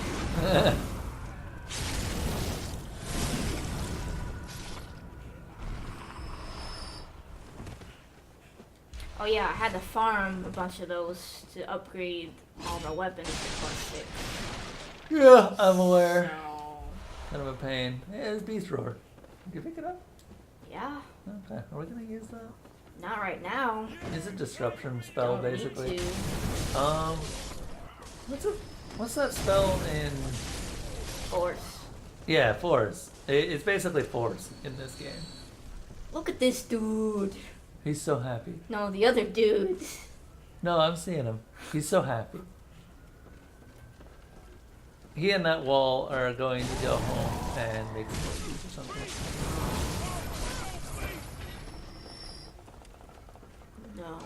Oh yeah, I had to farm a bunch of those to upgrade all my weapons to +6.
Yeah, I'm aware.
So,
Kind of a pain. Hey, there's Beast Roar. Did you pick it up?
yeah,
Okay. Are we gonna use that?
not right now.
It's a disruption spell,
Don't
basically.
need to.
What's that spell in?
Force.
Yeah, Force. It's basically Force in this game.
Look at this dude.
He's so happy.
No, the other dude.
No, I'm seeing him. He's so happy. He and that wall are going to go home and make cookies or something.
No.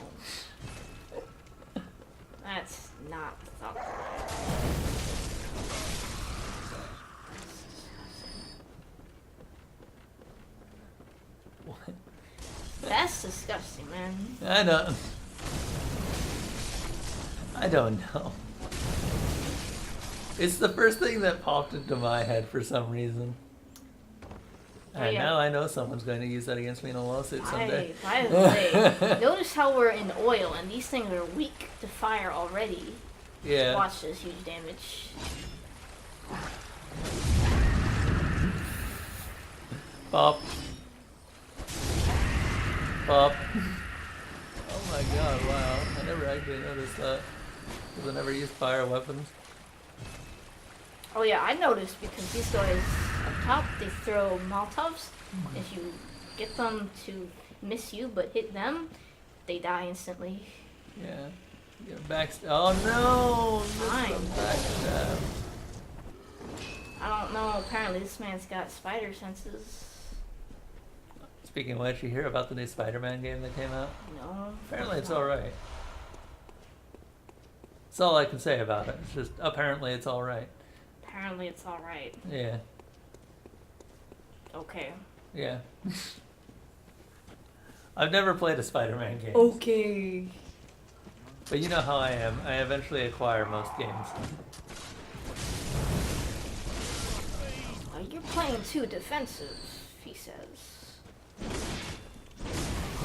That's not the thought.
What?
That's disgusting, man.
I don't know. It's the first thing that popped into my head for some reason. And
yeah.
now I know someone's going to use that against me in a lawsuit someday.
By the way, notice how we're in oil and these things are weak to fire already.
Yeah.
Watch this huge damage.
Pop. Pop. Oh my god, wow. I never actually noticed that. Because I never used fire weapons.
Oh yeah, I noticed because these guys up top, they throw Molotovs. If you get them to miss you but hit them, they die instantly.
Yeah. You get oh no!
Fine.
Backstab.
I don't know, apparently this man's got spider senses.
Speaking of which, you hear about the new Spider-Man game that came out?
No.
Apparently it's alright. That's all I can say about it. It's just, apparently it's alright.
Apparently it's alright.
Yeah.
Okay.
Yeah. I've never played a Spider-Man game.
Okay.
But you know how I am. I eventually acquire most games.
You're playing too defensive, he says.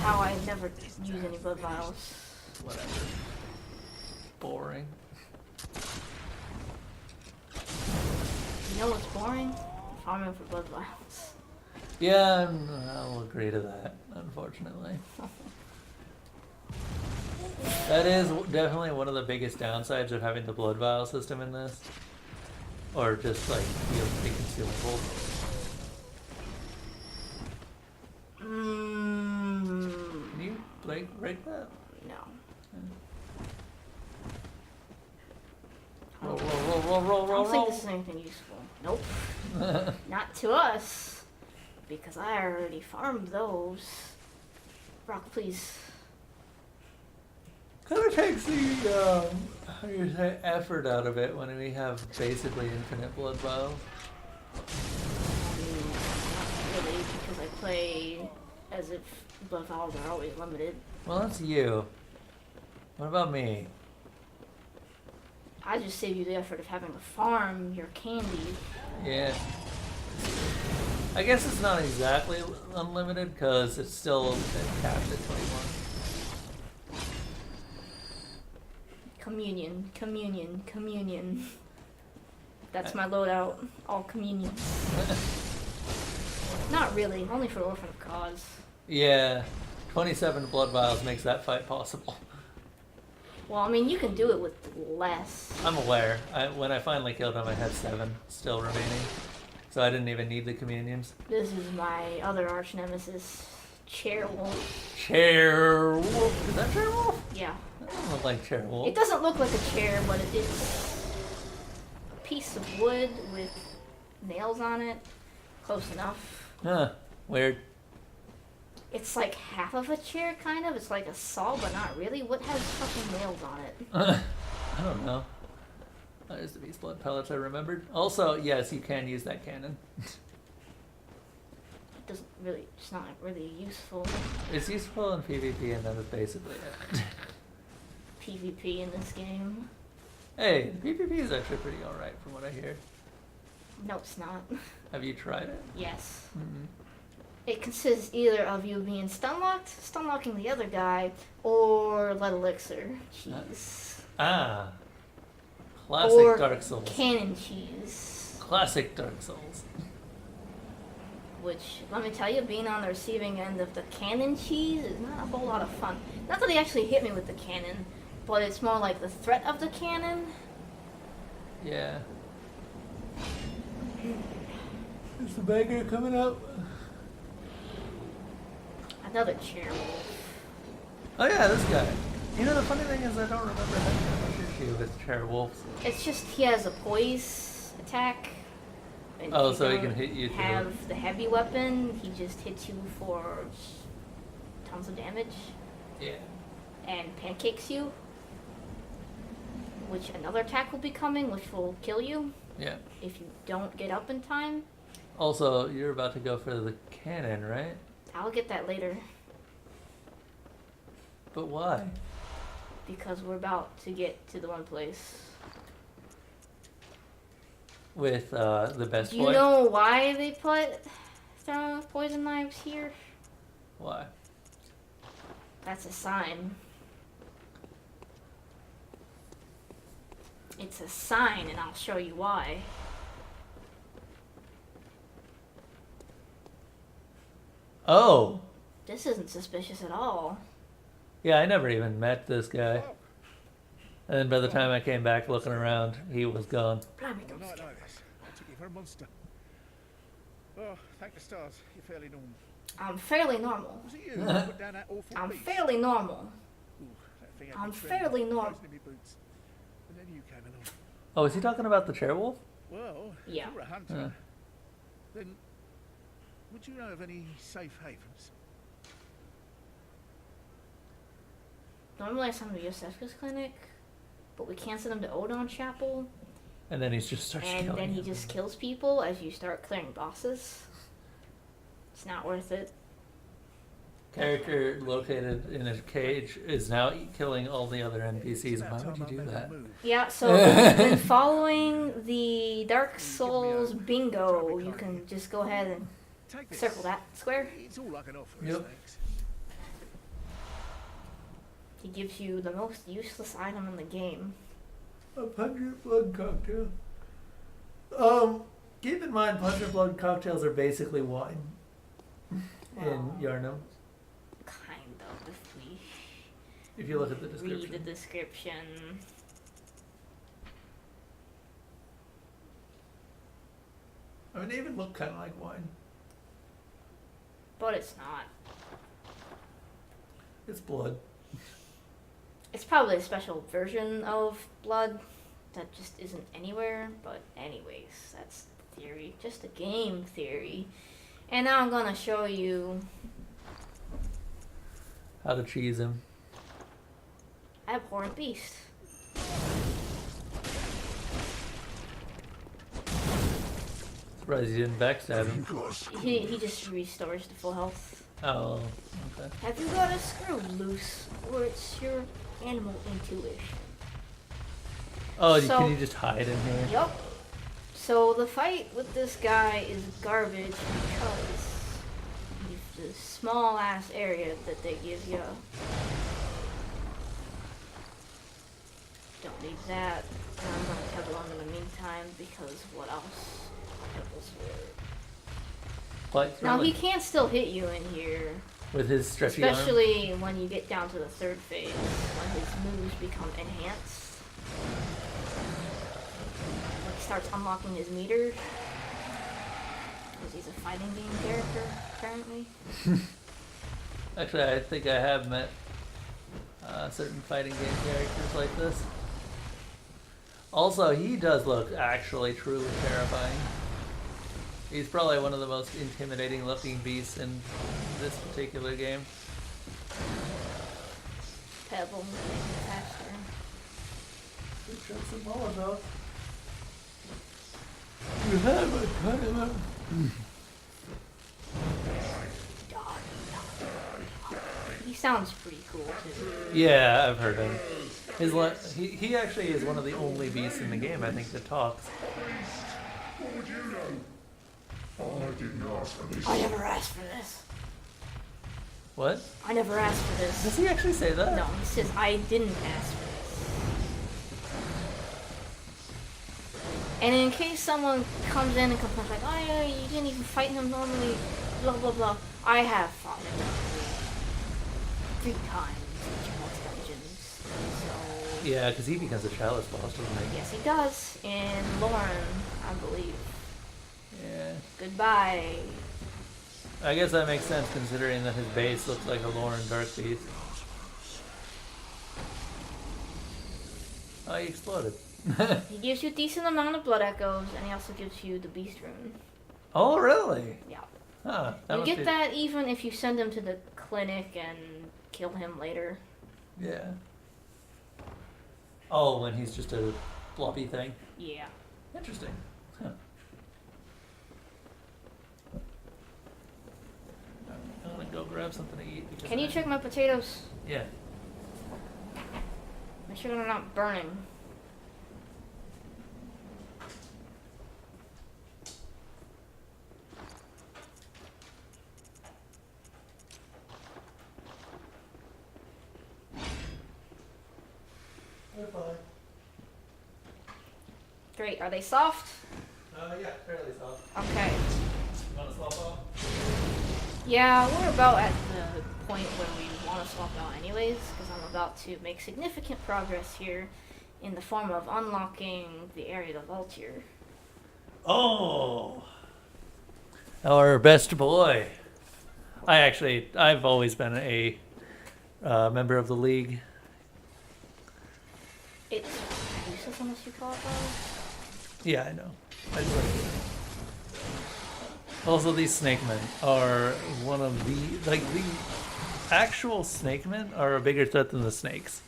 How I never use any Blood Vials.
Whatever. Boring.
You know what's boring? Farming for Blood Vials.
Yeah, I'll agree to that, unfortunately. That is definitely one of the biggest downsides of having the Blood Vial system in this. Or just like the consumable. Can you break that?
No.
Roll.
I don't think this is anything useful. Nope. Not to us. Because I already farmed those. Brock, please.
Kind of takes the how do you say, effort out of it when we have basically infinite Blood Vials.
Not really, because I play as if Blood Vials are always limited.
Well, that's you. What about me?
I just save you the effort of having to farm your candy.
Yeah. I guess it's not exactly unlimited because it's still capped at 21. Communion. That's my loadout. All communion. Not really. Only for Orphan of Cause. Yeah. 27 Blood Vials makes that fight possible.
Well, I mean, you can do it with less.
I'm aware. When I finally killed him, I had 7 still remaining. So I didn't even need the communions.
This is my other arch nemesis, Chairwolf.
Chairwolf? Is that Chairwolf?
Yeah.
That doesn't look like Chairwolf.
It doesn't look like a chair, but it's a piece of wood with nails on it. Close enough.
Huh. Weird.
It's like half of a chair, kind of. It's like a saw, but not really. What has fucking nails on it?
I don't know. There's the beast blood pellets I remembered. Also, yes, you can use that cannon.
It doesn't really, it's not really useful.
It's useful in PvP and that is basically it.
PvP in this game.
Hey, PvP is actually pretty alright from what I hear.
No, it's not.
Have you tried it?
Yes.
Mm-hmm.
It consists either of you being stunlocking the other guy, or lead elixir. Cheese.
Ah. Classic
or
Dark Souls.
Cannon cheese.
Classic Dark Souls.
Which, let me tell you, being on the receiving end of the cannon cheese is not a whole lot of fun. Not that they actually hit me with the cannon, but it's more like the threat of the cannon.
Yeah. Is the beggar coming up?
Another Chairwolf.
Oh yeah, this guy. You know, the funny thing is I don't remember having that much issue with Chairwolves.
It's just he has a poise attack. And
Oh,
if
so he
don't
can hit you too.
have the heavy weapon, he just hits you for tons of damage
Yeah.
and pancakes you. Which another attack will be coming, which will kill you
Yeah.
if you don't get up in time.
Also, you're about to go for the cannon, right?
I'll get that later
But why?
because we're about to get to the one place.
With the best
Do you
boy?
know why they put throwing poison knives here?
Why?
That's a sign. It's a sign, and I'll show you why.
Oh!
This isn't suspicious at all.
Yeah, I never even met this guy. And then by the time I came back looking around, he was gone.
Blimey, don't
Not
scare
like this. I took you for a monster. Oh, thank the stars. You're fairly normal.
I'm fairly normal.
Was it you who put down that awful
I'm
beast?
fairly normal.
Ooh, that thing had
I'm
me trembling,
fairly normal.
frozen in my boots. And then you came along.
Oh, is he talking about the Chairwolf?
Well,
Yeah.
if you're a hunter,
Huh.
then would you know of any safe havens?
Normally I send him to Yosefka's clinic, but we can't send him to Odon Chapel,
And then he just starts
and
killing
then he
them.
just kills people as you start clearing bosses. It's not worth it.
character located in a cage is now killing all the other NPCs. Why would you do that?
Yeah, so if you've been following the Dark Souls bingo, you can just go ahead and circle that square.
It's all I can offer.
Yep.
Thanks.
He gives you the most useless item in the game.
A pungent blood cocktail. Keep in mind, pungent blood cocktails are basically wine in
Well,
Yarnum.
kind of, if we
If you look at the
read
description.
the description.
I mean, they even look kind of like wine.
But it's not.
It's blood.
It's probably a special version of blood that just isn't anywhere. But anyways, that's the theory. Just a game theory. And now I'm gonna show you
How to cheese him.
Abhorrent Beast.
Surprised you didn't backstab him.
He just restores to full health.
Oh, okay.
Have you got a screw loose, or it's your animal intuition?
Oh,
So-
can you just hide in here?
Yup. So the fight with this guy is garbage because the small ass area that they give you. Don't need that. And I'm gonna tether on in the meantime because what else? Pebbles for.
Quite
Now he
thrilling.
can still hit you in here,
With his stretchy arm.
especially when you get down to the third phase when his moves become enhanced. When he starts unlocking his meter. Because he's a fighting game character, apparently.
Actually, I think I have met certain fighting game characters like this. Also, he does look actually truly terrifying. He's probably one of the most intimidating looking beasts in this particular game.
Pebble, make it faster.
You have a kind of
He sounds pretty cool too.
Yeah, I've heard him. He actually is one of the only beasts in the game, I think, that talks.
I never asked for this.
What?
I never asked for this.
Does he actually say that?
No, he says I didn't ask for this. And in case someone comes in and complains like, oh yeah, you didn't even fight him normally, blah blah blah. I have fought him normally 3 times in most dungeons. So
Yeah, because he becomes a chalice boss, doesn't he?
yes, he does. In Lauren, I believe.
Yeah.
Goodbye.
I guess that makes sense considering that his base looks like a Lauren Dark Beast. Oh, he exploded.
He gives you a decent amount of blood echoes, and he also gives you the beast rune.
Oh, really?
Yeah.
Huh.
You
must
get
be-
that even if you send him to the clinic and kill him later.
Yeah. Oh, when he's just a floppy thing?
Yeah.
Interesting. Huh. I'm gonna go grab something to eat. Because
Can you
I-
check my potatoes?
Yeah.
Make sure they're not burning.
They're fine.
Great. Are they soft?
Yeah, fairly soft.
Okay.
You wanna swap off?
Yeah, we're about at the point where we want to swap out anyways, because I'm about to make significant progress here in the form of unlocking the area of Altier.
Oh! Our best boy. I've always been a member of the League.
It's useless unless you call it though.
Yeah, I know. I just like it. Also, these snake men are one of the actual snake men are a bigger threat than the snakes.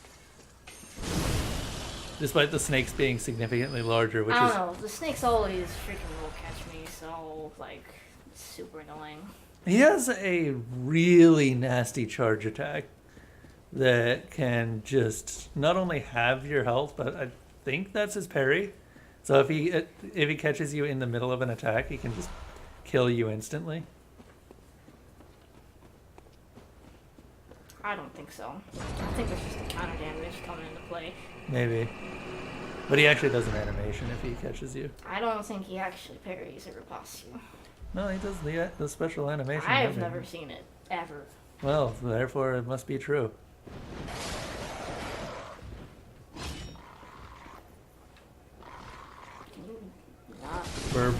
Despite the snakes being significantly larger, which
I
is
don't know. The snakes always freaking will catch me, so like it's super annoying.
He has a really nasty charge attack that can just not only have your health, but I think that's his parry. So if he catches you in the middle of an attack, he can just kill you instantly.
I don't think so. I think there's just a counter damage coming into play.
Maybe. But he actually does an animation if he catches you.
I don't think he actually parries or rebuffs you.
No, he does the special animation.
I've never seen it, ever.
Well, therefore it must be true.
Can you not?
Burp.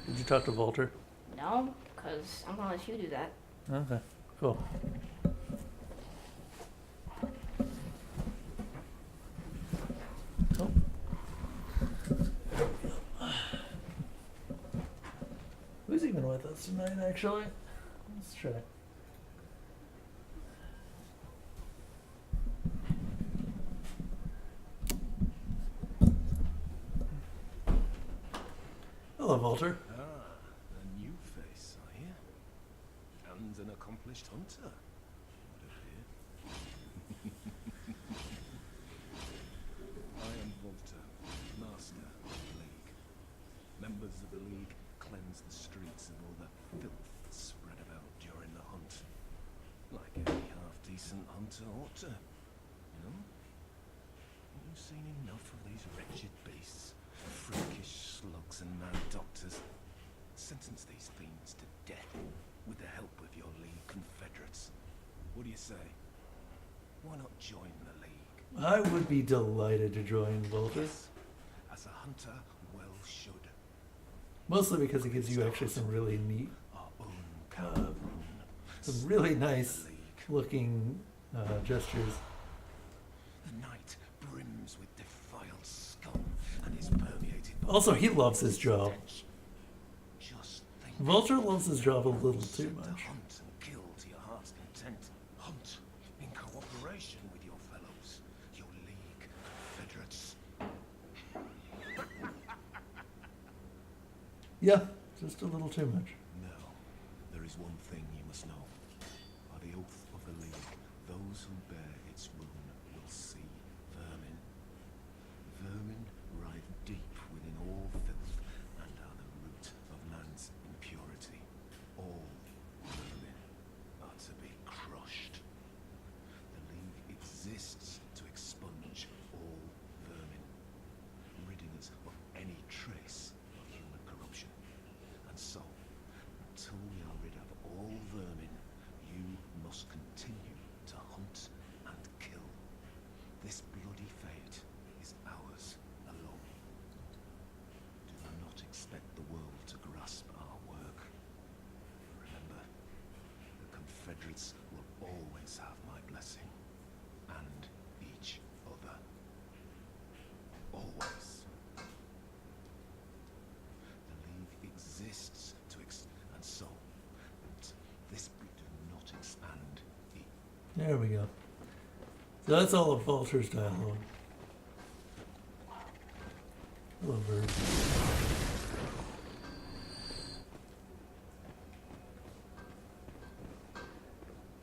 Did you talk to Volter?
No, because I'm gonna let you do that.
Okay, cool. Oh. Who's even with us tonight, actually? Let's try. Hello, Volter.
Ah, a new face, I hear. And an accomplished hunter, would appear. I am Volta, master of the League. Members of the League cleanse the streets of all the filth spread about during the hunt. Like any half-decent hunter ought to, you know? Have you seen enough of these wretched beasts? Freakish slugs and mad doctors. Sentence these fiends to death with the help of your League confederates. What do you say? Why not join the League?
I would be delighted to join Volter.
As a hunter, well should.
Mostly because it gives you actually some really neat,
Our own Calvin.
some really nice looking gestures.
The night brims with defiled scum and is permeated by
Also, he loves his job.
stench. Just think.
Vulture loves his job a little too
Set to
much.
hunt and kill to your heart's content. Hunt in cooperation with your fellows, your League confederates.
Yeah, just a little too much.
Now, there is one thing you must know. By the oath of the League, those who bear its rune will see vermin. Vermin writhe deep within all filth and are the root of man's impurity. All vermin are to be crushed. The League exists to expunge all vermin, ridding us of any trace of human corruption. And so, until we are rid of all vermin, you must continue to hunt and kill. This bloody fate is ours alone. Do not expect the world to grasp our work. Remember, the Confederates will always have my blessing, and each other. Always. The League exists to and so, but this do not expand.
There we go. So that's all of Vulture's dialogue. Hello, bird.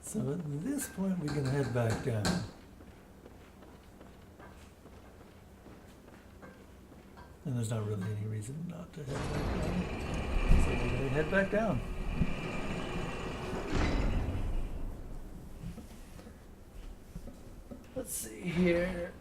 So at this point, we can head back down. And there's not really any reason not to head back down. So we're gonna head back down. Let's see here.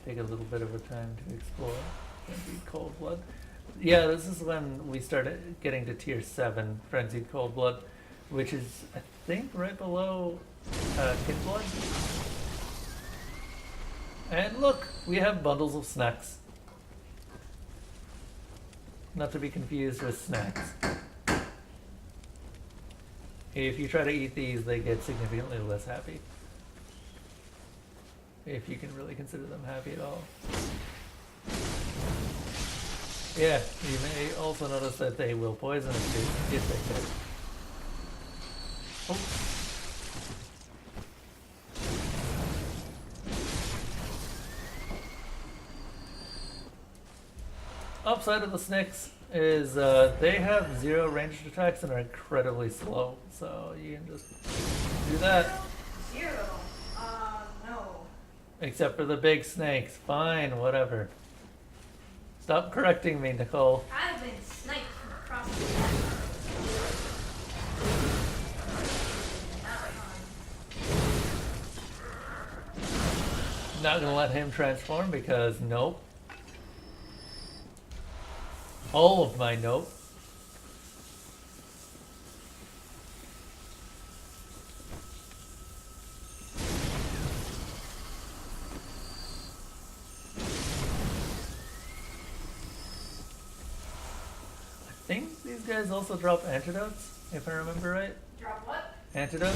Take a little bit of a time to explore. Frenzied Cold Blood. Yeah, this is when we started getting to tier 7, Frenzied Cold Blood, which is, I think, right below Kin Blood. And look, we have bundles of snacks. Not to be confused with snacks. If you try to eat these, they get significantly less happy. If you can really consider them happy at all. Yeah, you may also notice that they will poison you if they Oh. Upside of the snakes is they have 0 ranged attacks and are incredibly slow, so you can just do that.
0. No.
Except for the big snakes. Fine, whatever. Stop correcting me, Nicole.
I've been sniped from across the map.
Not gonna let him transform because nope. All of my nope. I think these guys also drop antidotes, if I remember right.
Drop what?
Antidotes?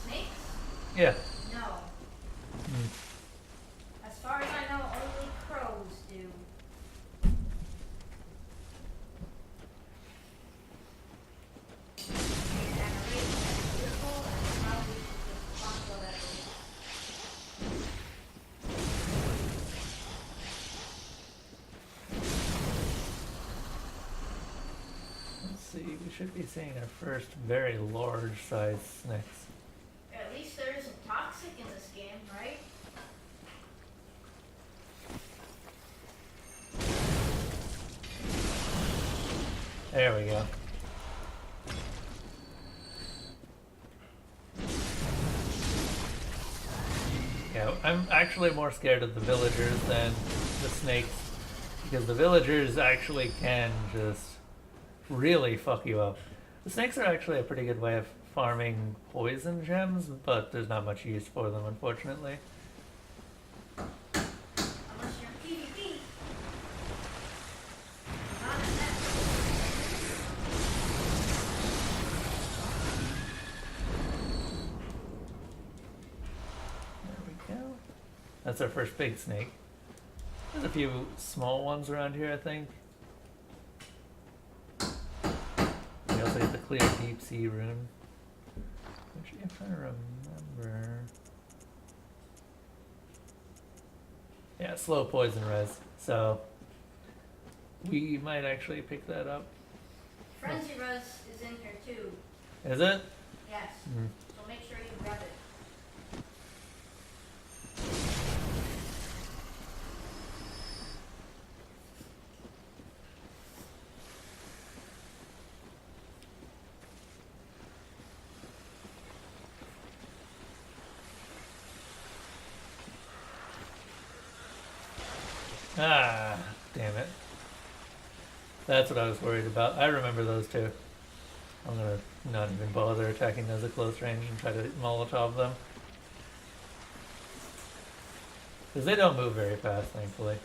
Snakes?
Yeah.
No. As far as I know, only crows do. And at a rate that's beautiful, and probably just responsible that way.
Let's see, we should be seeing our first very large sized snakes.
At least there isn't toxic in this game, right?
There we go. Yeah, I'm actually more scared of the villagers than the snakes, because the villagers actually can just really fuck you up. The snakes are actually a pretty good way of farming poison gems, but there's not much use for them, unfortunately.
Unless you're PvP. Not in that.
There we go. That's our first big snake. There's a few small ones around here, I think. We also get the clear deep sea rune. Which, if I remember... Yeah, slow poison res. So, we might actually pick that up.
Frenzy Res is in here too.
Is it?
Yes.
Mm.
So make sure you grab it.
Ah, damn it. That's what I was worried about. I remember those two. I'm gonna not even bother attacking those at close range and try to Molotov them. Because they don't move very fast, thankfully.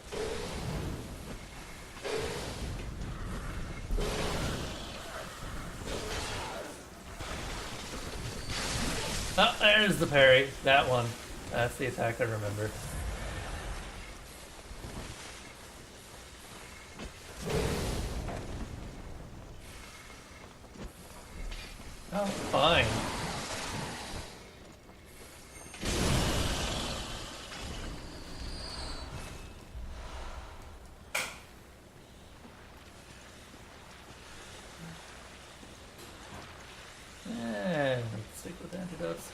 Oh, there's the parry. That one. That's the attack I remember. Oh, fine. And let's stick with antidotes.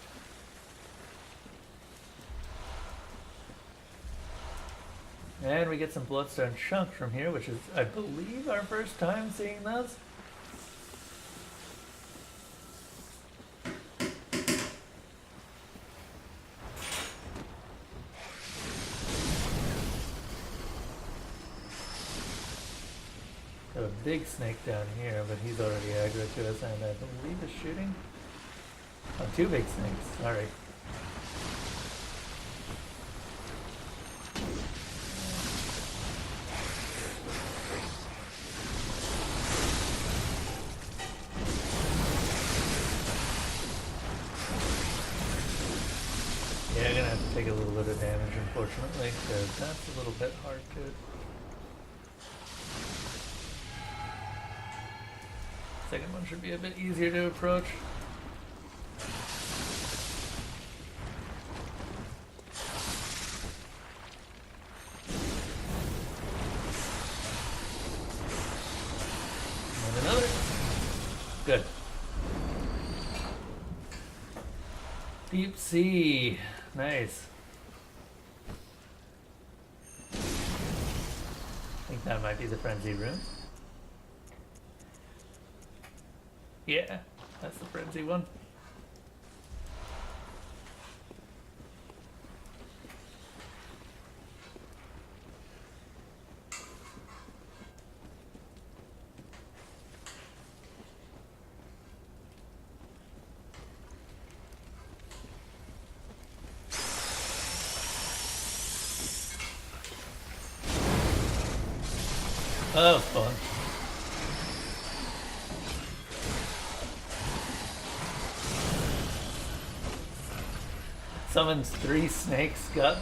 And we get some bloodstone chunks from here, which is, I believe, our first time seeing those. Got a big snake down here, but he's already aggro to us, and I believe is shooting. Oh, 2 big snakes. Sorry. Yeah, I'm gonna have to take a little bit of damage, unfortunately, because that's a little bit hard to... Second one should be a bit easier to approach. good. Deep sea. Nice. I think that might be the frenzy room. Yeah, that's the frenzy one. Oh, that was fun. Summons 3 snakes. Got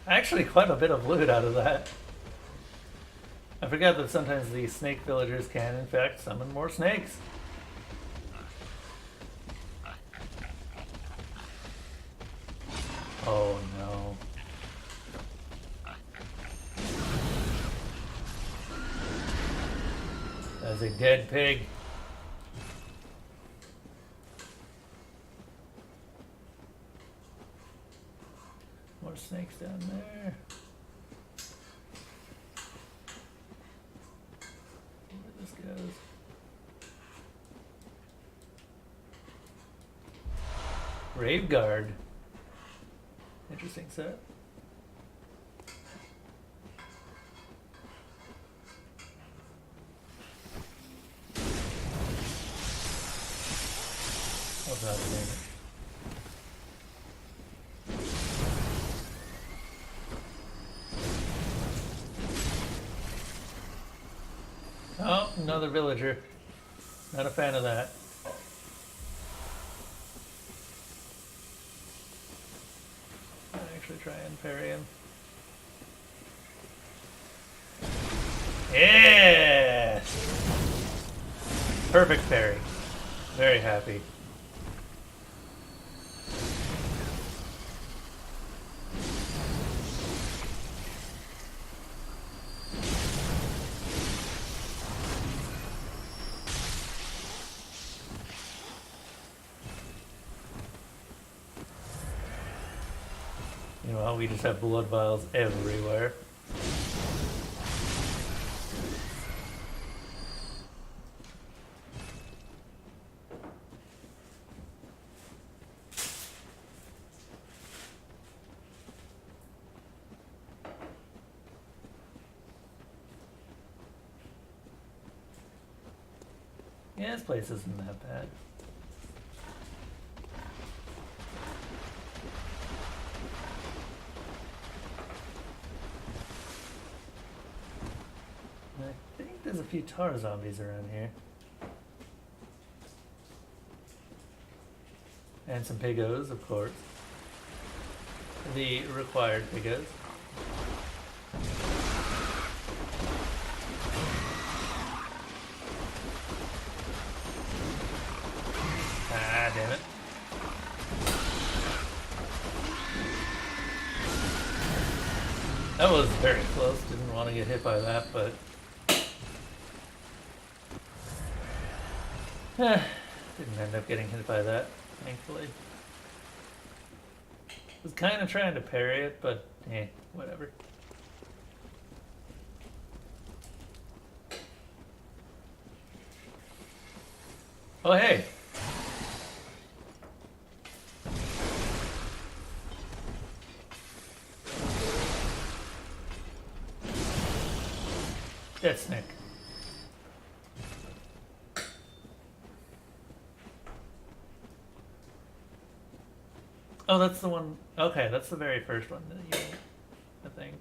actually quite a bit of loot out of that. I forgot that sometimes the snake villagers can, in fact, summon more snakes. Oh no. That's a dead pig. More snakes down there. Where this goes. Grave Guard. Interesting set. Oh god damn it. Oh, another villager. Not a fan of that. I'll actually try and parry him. Yeah! Perfect parry. Very happy. Meanwhile, we just have blood vials everywhere. Yeah, this place isn't that bad. I think there's a few tar zombies around here. And some pigos, of course. The required pigos. Ah, damn it. That was very close. Didn't want to get hit by that, but... didn't end up getting hit by that, thankfully. Was kind of trying to parry it, but whatever. Oh, hey! Dead snake. Oh, that's the one. Okay, that's the very first one that you, I think.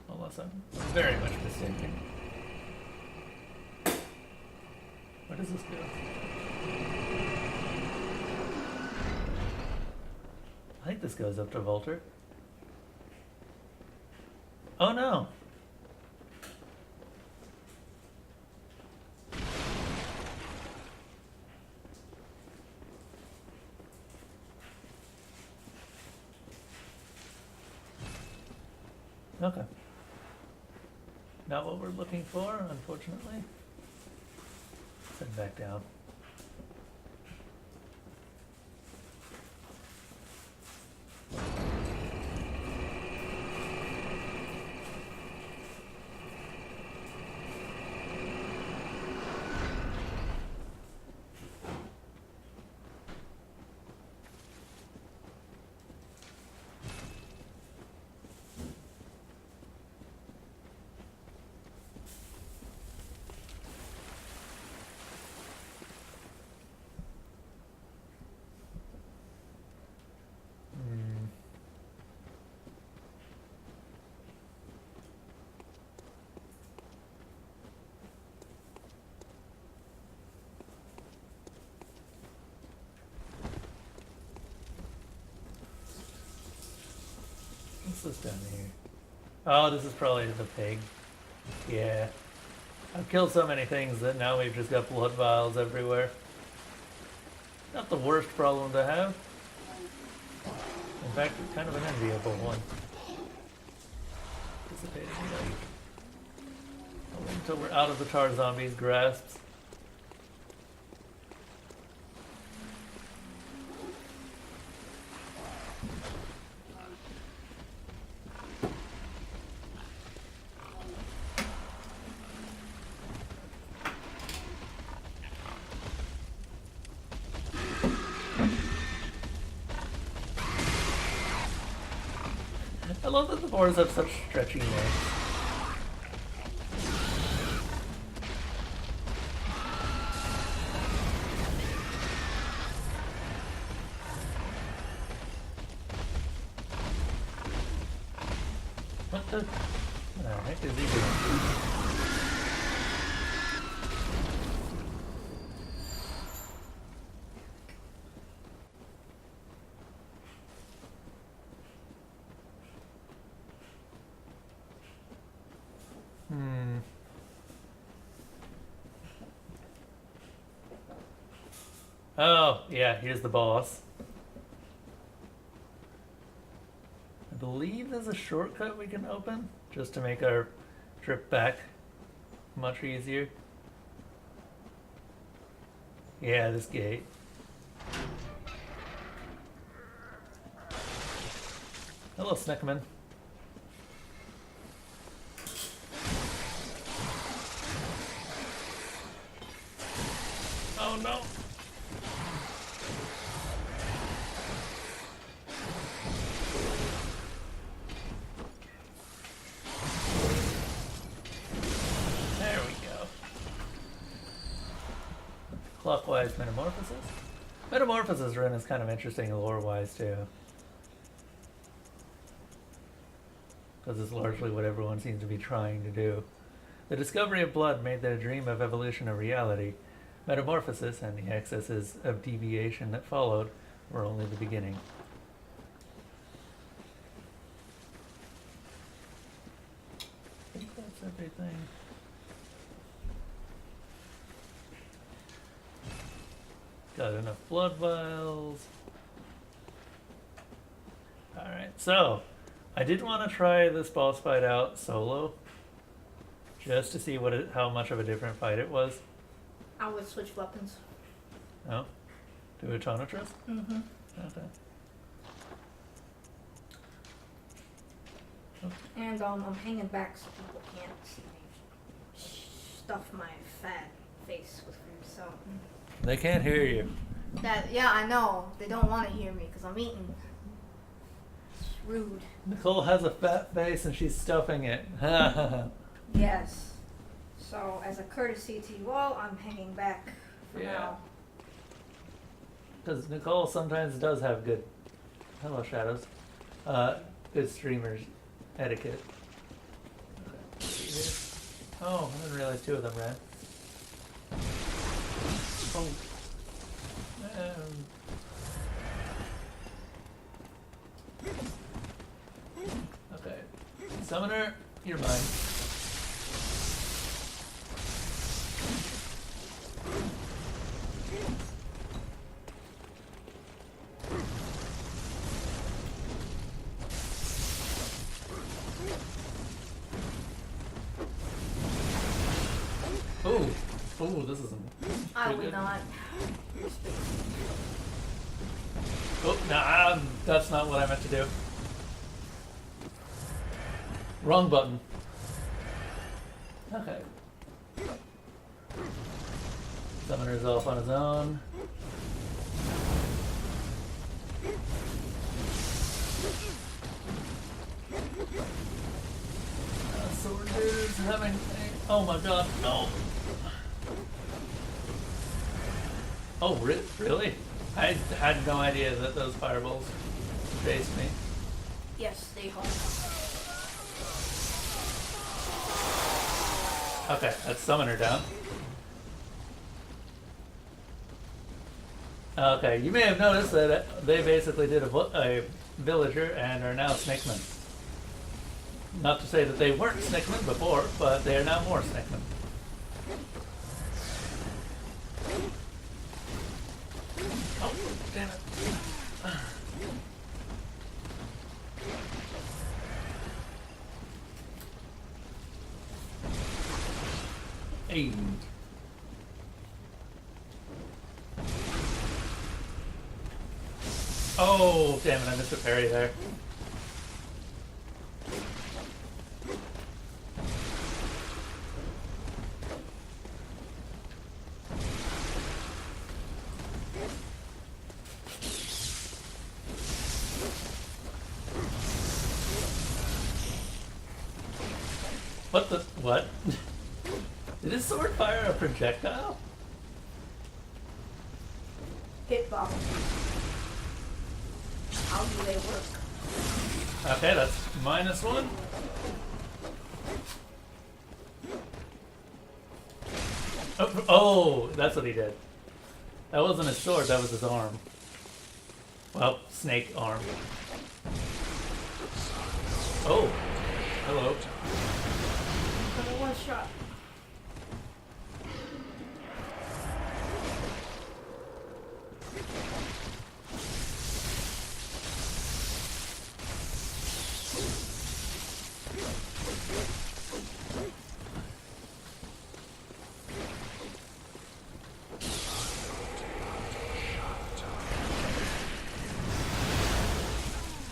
Unless I'm very much mistaken. Where does this go? I think this goes up to Volter. Oh no! Okay. Not what we're looking for, unfortunately. Let's head back down. Hmm. What's this down here? Oh, this is probably the pig. Yeah. I've killed so many things that now we've just got blood vials everywhere. Not the worst problem to have. In fact, it's kind of an enviable one. Dissipating light. I'll wait until we're out of the tar zombies' grasps. I love that the boars have such stretchy necks. What the heck is he doing? Hmm. Oh, yeah, here's the boss. I believe there's a shortcut we can open just to make our trip back much easier. Yeah, this gate. Hello, Snickman. Oh no! There we go. Clockwise metamorphosis. Metamorphosis rune is kind of interesting lore-wise too. Because it's largely what everyone seems to be trying to do. The discovery of blood made their dream of evolution a reality. Metamorphosis and the excesses of deviation that followed were only the beginning. I think that's everything. Got enough blood vials. Alright, so I did want to try this boss fight out solo. Just to see how much of a different fight it was.
I would switch weapons.
Oh? To a Tonatress?
Mm-hmm.
Okay.
And I'm hanging back so people can't see me stuff my fat face with food. So
They can't hear you.
yeah, I know they don't want to hear me because I'm eating. It's rude.
Nicole has a fat face and she's stuffing it.
Yes. So as a courtesy to you all, I'm hanging back for now.
Because Nicole sometimes does have good, hello Shadows, good streamers etiquette. Okay. Oh, I didn't realize two of them ran. Oh. Okay. Summoner, you're mine. Ooh, this isn't.
I
pretty
would
good.
not.
Oh, nah, that's not what I meant to do. Wrong button. Okay. Summoner's off on his own. Sword is having a... Oh my god, no! Oh, really? I had no idea that those fireballs chased me.
Yes, stay home.
Okay, that's Summoner down. Okay, you may have noticed that they basically did a villager and are now snakemen. Not to say that they weren't snakemen before, but they are now more snakemen. Oh, damn it. Hey. Oh, damn it, I missed a parry there. What the? What? Did his sword fire a projectile?
Hit bomb. How do they work?
Okay, that's -1. Oh, that's what he did. That wasn't his sword, that was his arm. Well, snake arm. Oh, hello.
One shot.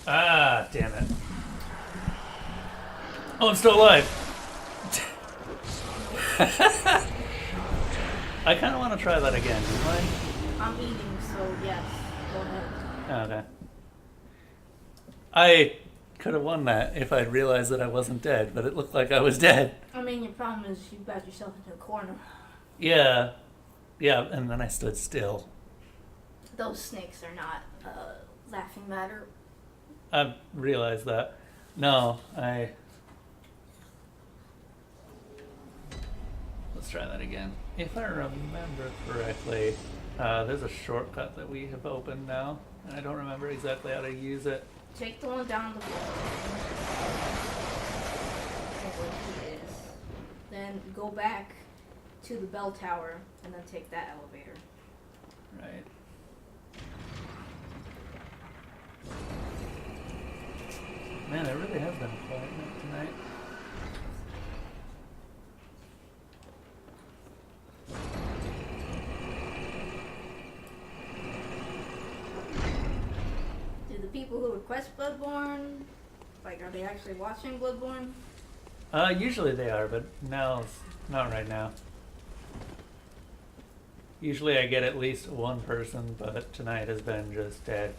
Ah, damn it. Oh, I'm still alive. I kind of want to try that again. Do you mind?
I'm eating, so yes. Go ahead.
Okay. I could have won that if I'd realized that I wasn't dead, but it looked like I was dead.
I mean, your problem is you got yourself into a corner.
Yeah. Yeah, and then I stood still.
Those snakes are not laughing matter.
I realized that. No, Let's try that again. If I remember correctly, there's a shortcut that we have opened now, and I don't remember exactly how to use it.
Take the one down the floor. What it is. Then go back to the bell tower and then take that elevator.
Right. Man, it really has been a quiet night tonight.
Do the people who request Bloodborne, like, are they actually watching Bloodborne?
Usually they are, but now, not right now. Usually I get at least one person, but tonight has been just dead.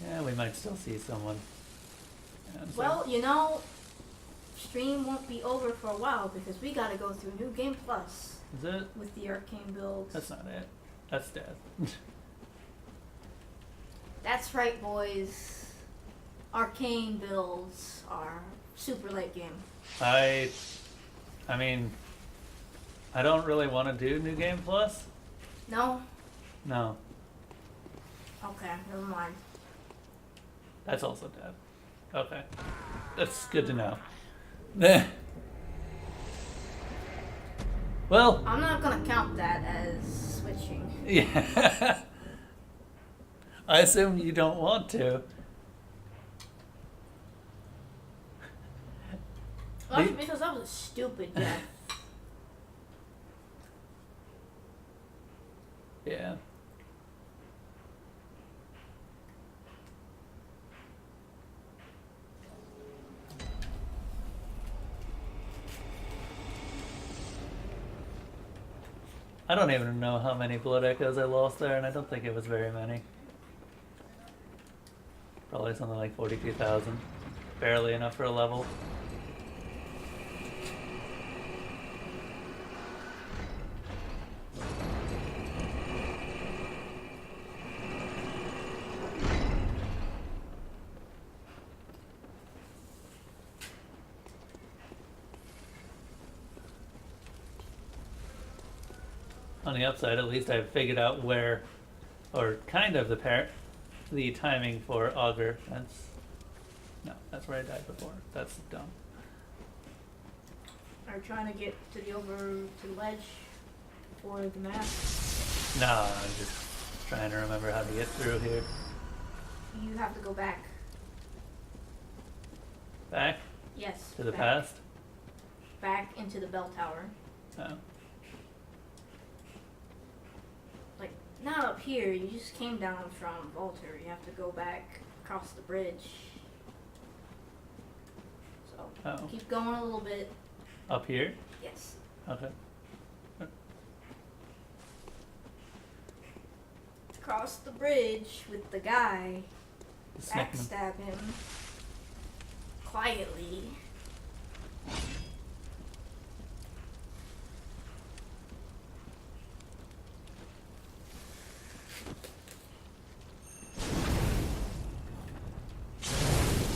Yeah, we might still see someone. Yeah, so-
Well, you know, stream won't be over for a while because we gotta go through New Game Plus
Is it?
with the Arcane builds.
That's not it. That's death.
That's right, boys. Arcane builds are super late game.
I mean, I don't really want to do New Game Plus.
No?
No,
Okay, never mind.
that's also death. Okay, that's good to know. Eh. Well,
I'm not gonna count that as switching.
yeah. I assume you don't want to.
Largely because that was a stupid death.
Yeah. I don't even know how many blood echoes I lost there, and I don't think it was very many. Probably something like 42,000. Barely enough for a level. On the upside, at least I've figured out where, or kind of the timing for Augur. That's where I died before. That's dumb.
Are you trying to get to the ledge for the map?
No, I'm just trying to remember how to get through here.
You have to go back.
Back
Yes.
to the
back.
past.
Back into the bell tower.
Oh,
Like, not up here. You just came down from Volter. You have to go back across the bridge. So,
oh,
keep going a little bit.
up here.
Yes.
Okay.
Cross the bridge with the guy.
Snakeman.
Backstab him. Quietly.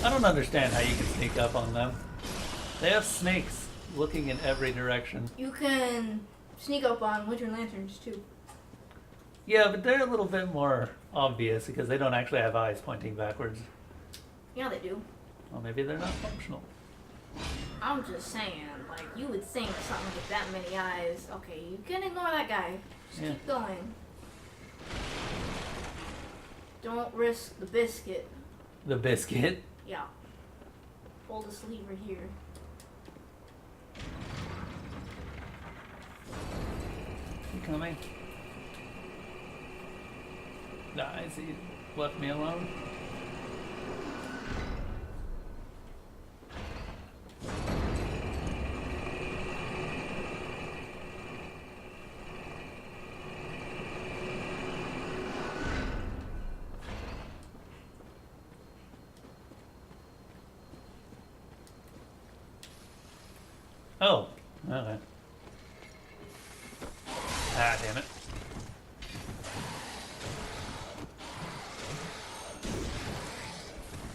I don't understand how you can sneak up on them. They have snakes looking in every direction.
You can sneak up on Winter Lanterns too.
Yeah, but they're a little bit more obvious because they don't actually have eyes pointing backwards.
Yeah, they do.
Well, maybe they're not functional.
I'm just saying, like, you would think something with that many eyes. Okay, you can ignore that guy. Just
Yeah.
keep going. Don't risk the biscuit.
The biscuit.
Yeah. Pull this lever here.
You coming? Nice, he left me alone. Oh, okay. Ah, damn it.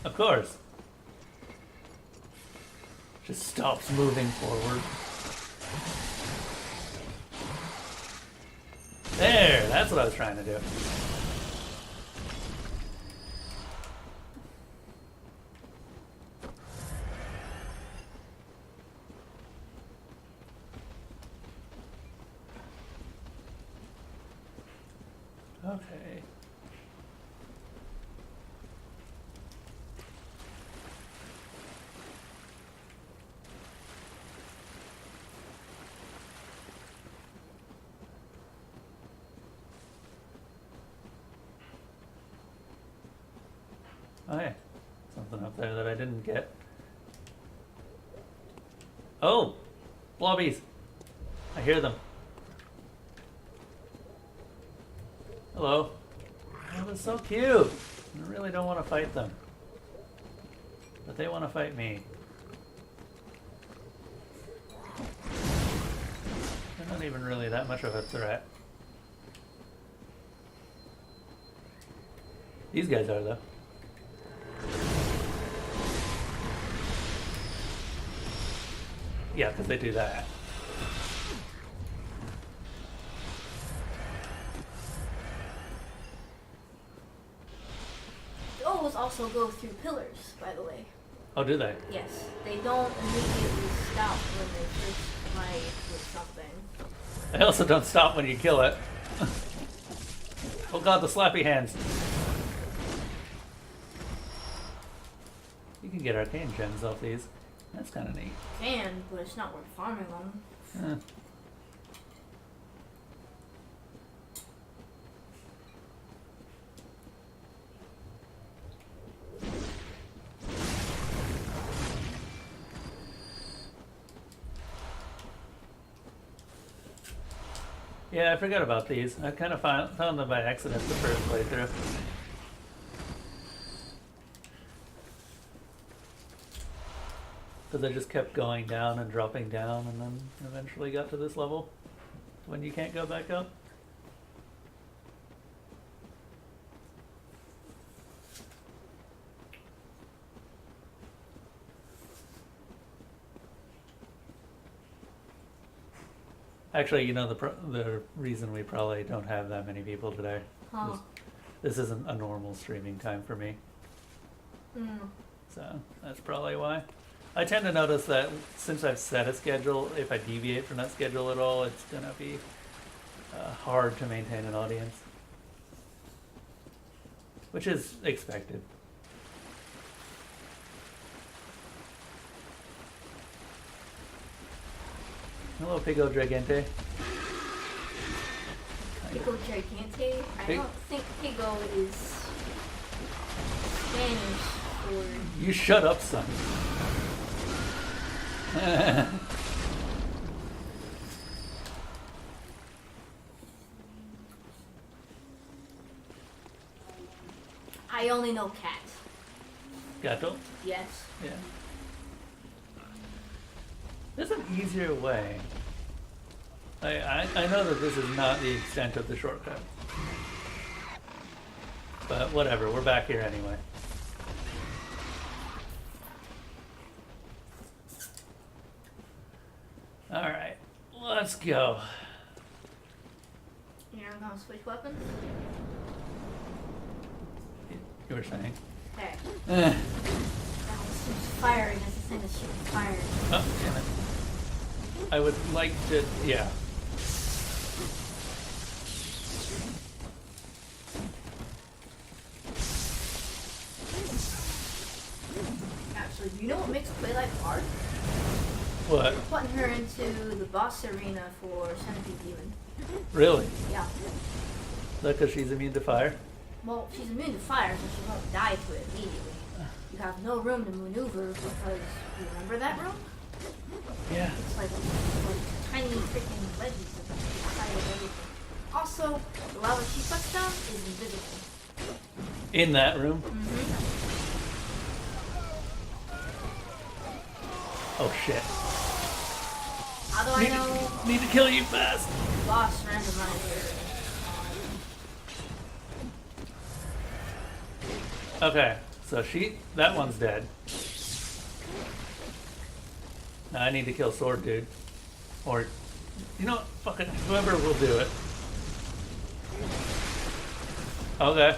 Of course. Just stops moving forward. There, that's what I was trying to do. Okay. Oh yeah, something up there that I didn't get. Oh, blobbies. I hear them. Hello. Oh, they're so cute. I really don't want to fight them. But they want to fight me. They're not even really that much of a threat. These guys are, though. Yeah, because they do that.
Those also go through pillars, by the way.
Oh, do they?
Yes. They don't immediately stop when they first fight with something.
They also don't stop when you kill it. Oh god, the slappy hands. You can get arcane gems off these. That's kind of neat.
Can, but it's not worth farming on.
Eh. Yeah, I forgot about these. I kind of found them by accident the first playthrough. Because I just kept going down and dropping down, and then eventually got to this level when you can't go back up. Actually, you know, the reason we probably don't have that many people today.
Huh.
This isn't a normal streaming time for me,
Mm.
so that's probably why. I tend to notice that since I've set a schedule, if I deviate from that schedule at all, it's gonna be hard to maintain an audience, which is expected. Hello, Pico Gigante.
Pico Gigante? I
Pig-
don't think Pico is Spanish for...
You shut up, son.
I only know cat.
Gato?
Yes.
Yeah. There's an easier way. I know that this is not the extent of the shortcut. But whatever, we're back here anyway. Alright, let's go.
You're gonna switch weapons?
You were saying?
Hey.
Eh.
That was shoots fire against the thing that shoots fire.
Oh, damn it. I would like to, yeah.
Actually, do you know what makes play like hard?
What?
Putting her into the boss arena for Centipede Demon.
Really?
Yeah.
Is that because she's immune to fire?
Well, she's immune to fire, so she won't die to it immediately. You have no room to maneuver because, you remember that room?
Yeah.
It's like tiny freaking ledges at the side of everything. Also, the lava she puts down is invisible.
In that room?
Mm-hmm.
Oh shit.
How do I know
Need to kill you fast.
boss randomizer?
Okay, so that one's dead. Now I need to kill Sword Dude. Or, you know what, fuck it, whoever will do it. Okay.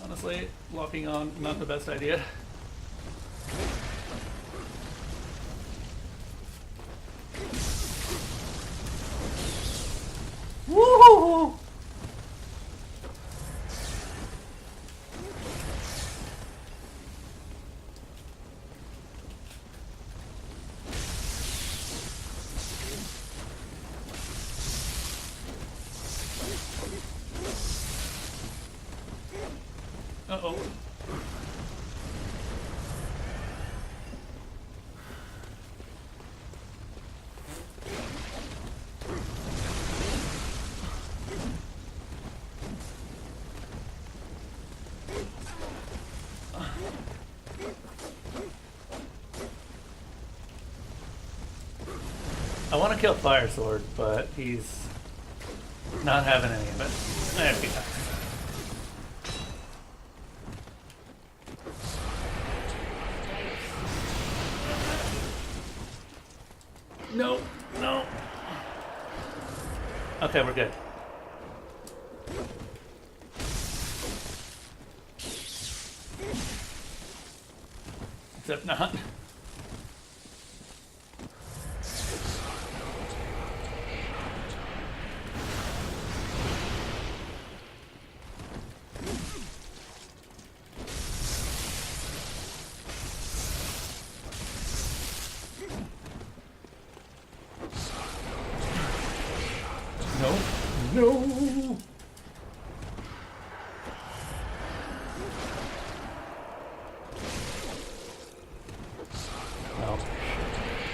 Honestly, locking on, not the best idea. Woo! Uh-oh. I want to kill Fire Sword, but he's not having any of it. There we go. No, no. Okay, we're good. Except not.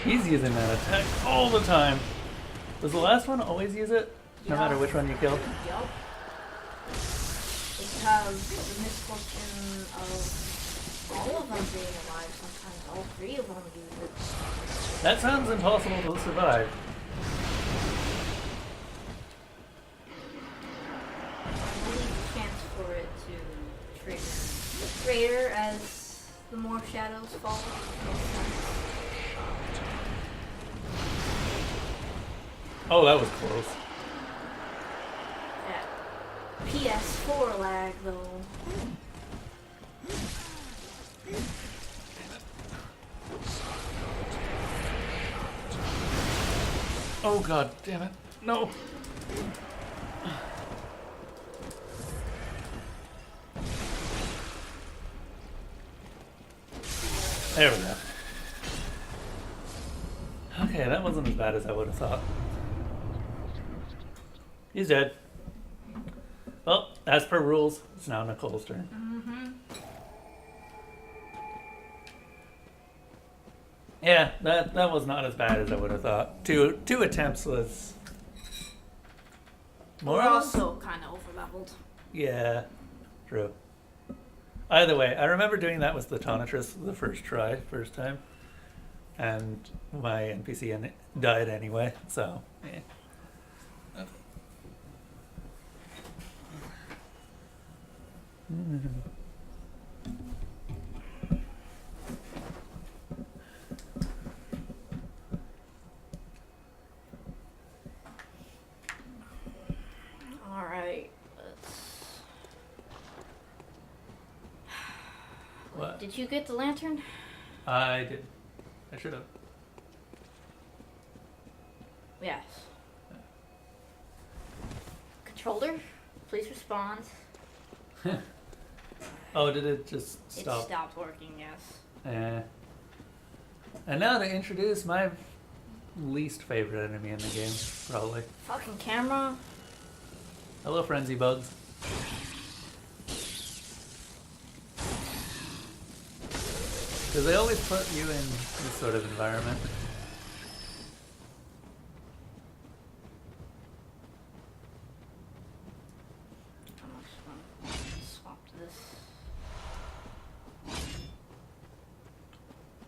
He's using that attack all the time. Does the last one always use it? No
Yeah.
matter which one you kill?
Yup. It has the misfortune of all of them being alive, sometimes all three of them use it.
That sounds impossible to survive.
I believe the chance for it to trigger is greater as the more shadows fall. Makes sense.
Oh, that was close.
That PS4 lag though.
Oh god damn it. No. There we go. Okay, that wasn't as bad as I would have thought. He's dead. Well, as per rules, it's now Nicole's turn.
Mm-hmm.
Yeah, that was not as bad as I would have thought. Two attempts was more
We're
or less.
also kind of over leveled.
Yeah, true. Either way, I remember doing that with the Tonitrus the first time, and my NPC died anyway. So, yeah.
All right.
What?
Did you get the lantern?
I did. I should have.
Yes. Controller, please respond.
Oh, did it just
It
stop?
stopped working, yes.
And now to introduce my least favorite enemy in the game, probably.
Fucking camera.
Hello, frenzy bugs. Because they always put you in this sort of environment.
I'm just gonna swap to this.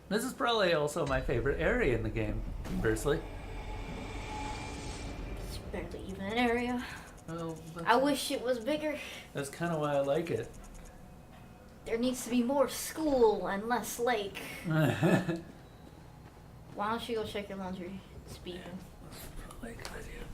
This is probably also my favorite area in the game, conversely.
It's barely even an area.
Well,
I wish it was bigger.
that's kind of why I like it.
There needs to be more school and less lake. Why don't you go check your laundry? It's beeping.
Probably a good idea.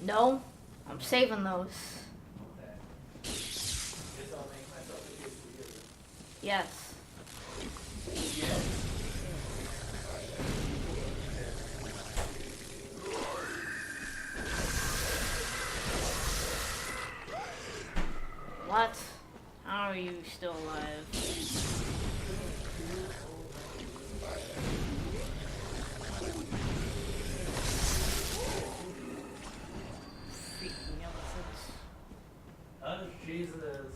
No, I'm saving those. Yes. What? How are you still alive? Freaking elephants.
Oh, Jesus.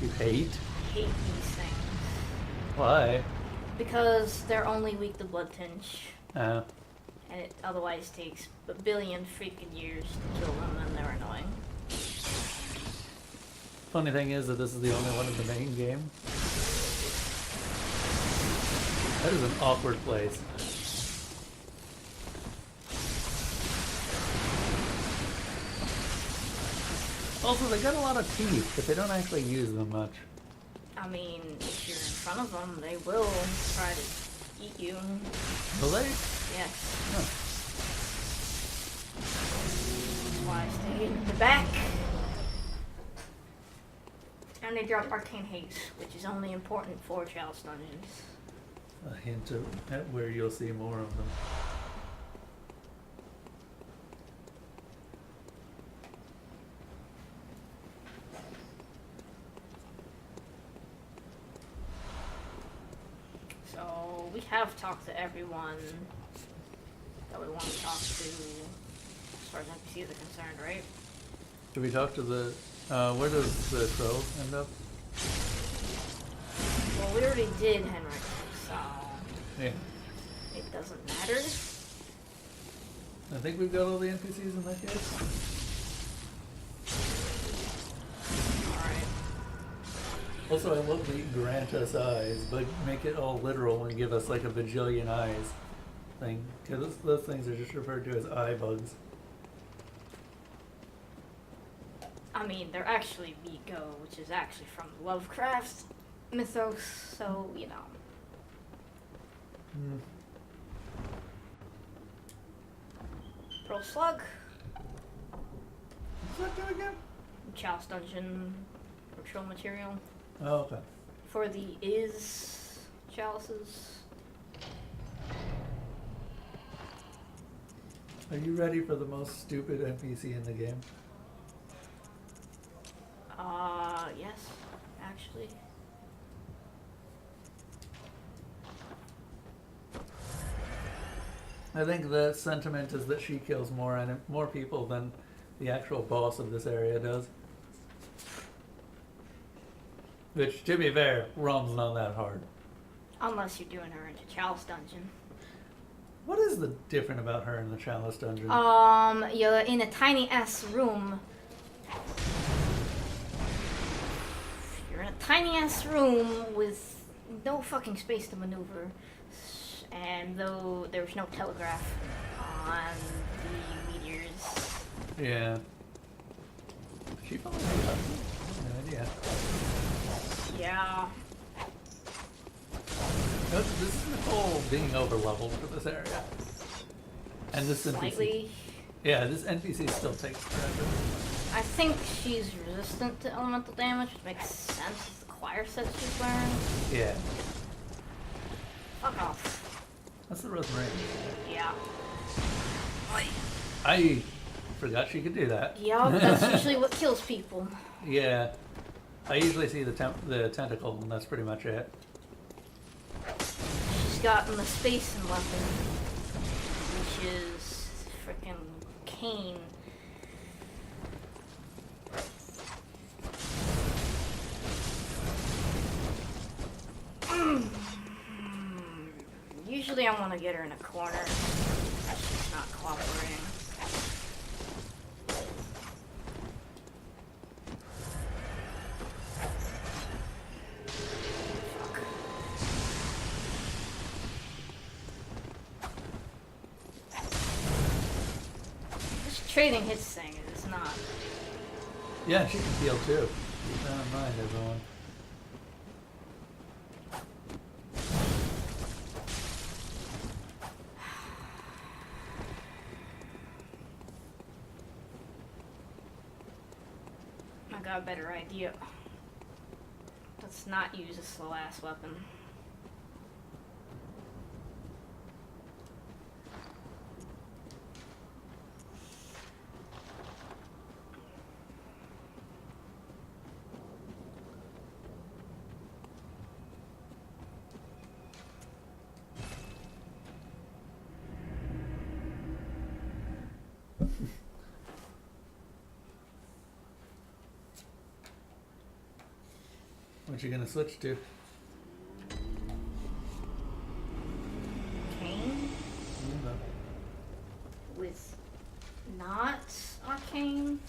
You hate?
Hate these things.
Why?
Because they're only weak to blood tinge.
Uh,
And it otherwise takes a billion freaking years to kill them, and they're annoying.
funny thing is that this is the only one in the main game. That is an awkward place. Also, they got a lot of teeth, but they don't actually use them much.
I mean, if you're in front of them, they will try to eat you.
Will they?
Yes.
Huh.
That's why I stayed in the back. And they drop Arcane Haste, which is only important for Chalice Dungeons.
A hint at where you'll see more of them.
So, we have talked to everyone that we want to talk to as far as NPCs are concerned, right?
Did we talk to the... where does the crow end up?
Well, we already did Henrik, so
Yeah.
it doesn't matter.
I think we've got all the NPCs in that case.
Alright.
Also, I love the grant us eyes, but make it all literal and give us like a bajillion eyes thing. Because those things are just referred to as eye bugs.
I mean, they're actually Vigo, which is actually from Lovecraft mythos, so, you know.
Hmm.
Pearl Slug,
What's that do again?
Chalice Dungeon, ritual material
Oh, okay.
for the Is chalices.
Are you ready for the most stupid NPC in the game?
Yes, actually.
I think the sentiment is that she kills more people than the actual boss of this area does. Which, to be fair, Rom's not that hard.
Unless you're doing her into Chalice Dungeon.
What is the different about her in the Chalice Dungeon?
You're in a tiny ass room. You're in a tiny ass room with no fucking space to maneuver. And though there's no telegraph on the meteors.
Yeah. She followed me up. No idea.
Yeah.
This is Nicole being over-leveled for this area. And this NPC...
Slightly.
Yeah, this NPC still takes forever.
I think she's resistant to elemental damage, which makes sense with the choir set she's wearing.
Yeah.
Fuck off.
That's the Rosemary.
Yeah.
I forgot she could do that.
Yup, that's usually what kills people.
Yeah. I usually see the tentacle, and that's pretty much it.
She's gotten the space and weapon, which is frickin' Kane. Usually I want to get her in a corner. She's not cooperating. Fuck. This trading hits thing is not.
Yeah, she can heal too. Keep that in mind, everyone.
I got a better idea. Let's not use a slow ass weapon.
What you gonna switch to?
Arcane with not arcane.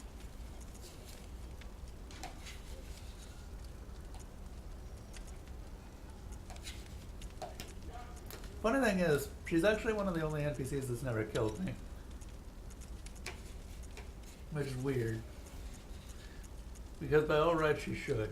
Funny thing is, she's actually one of the only NPCs that's never killed me. Which is weird. Because by all rights she should.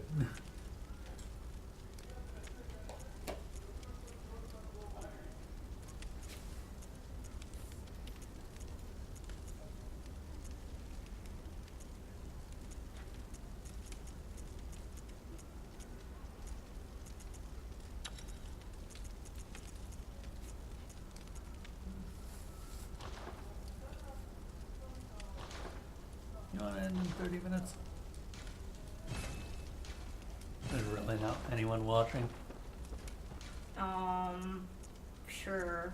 You want to end in 30 minutes? There's really not anyone watching.
Sure.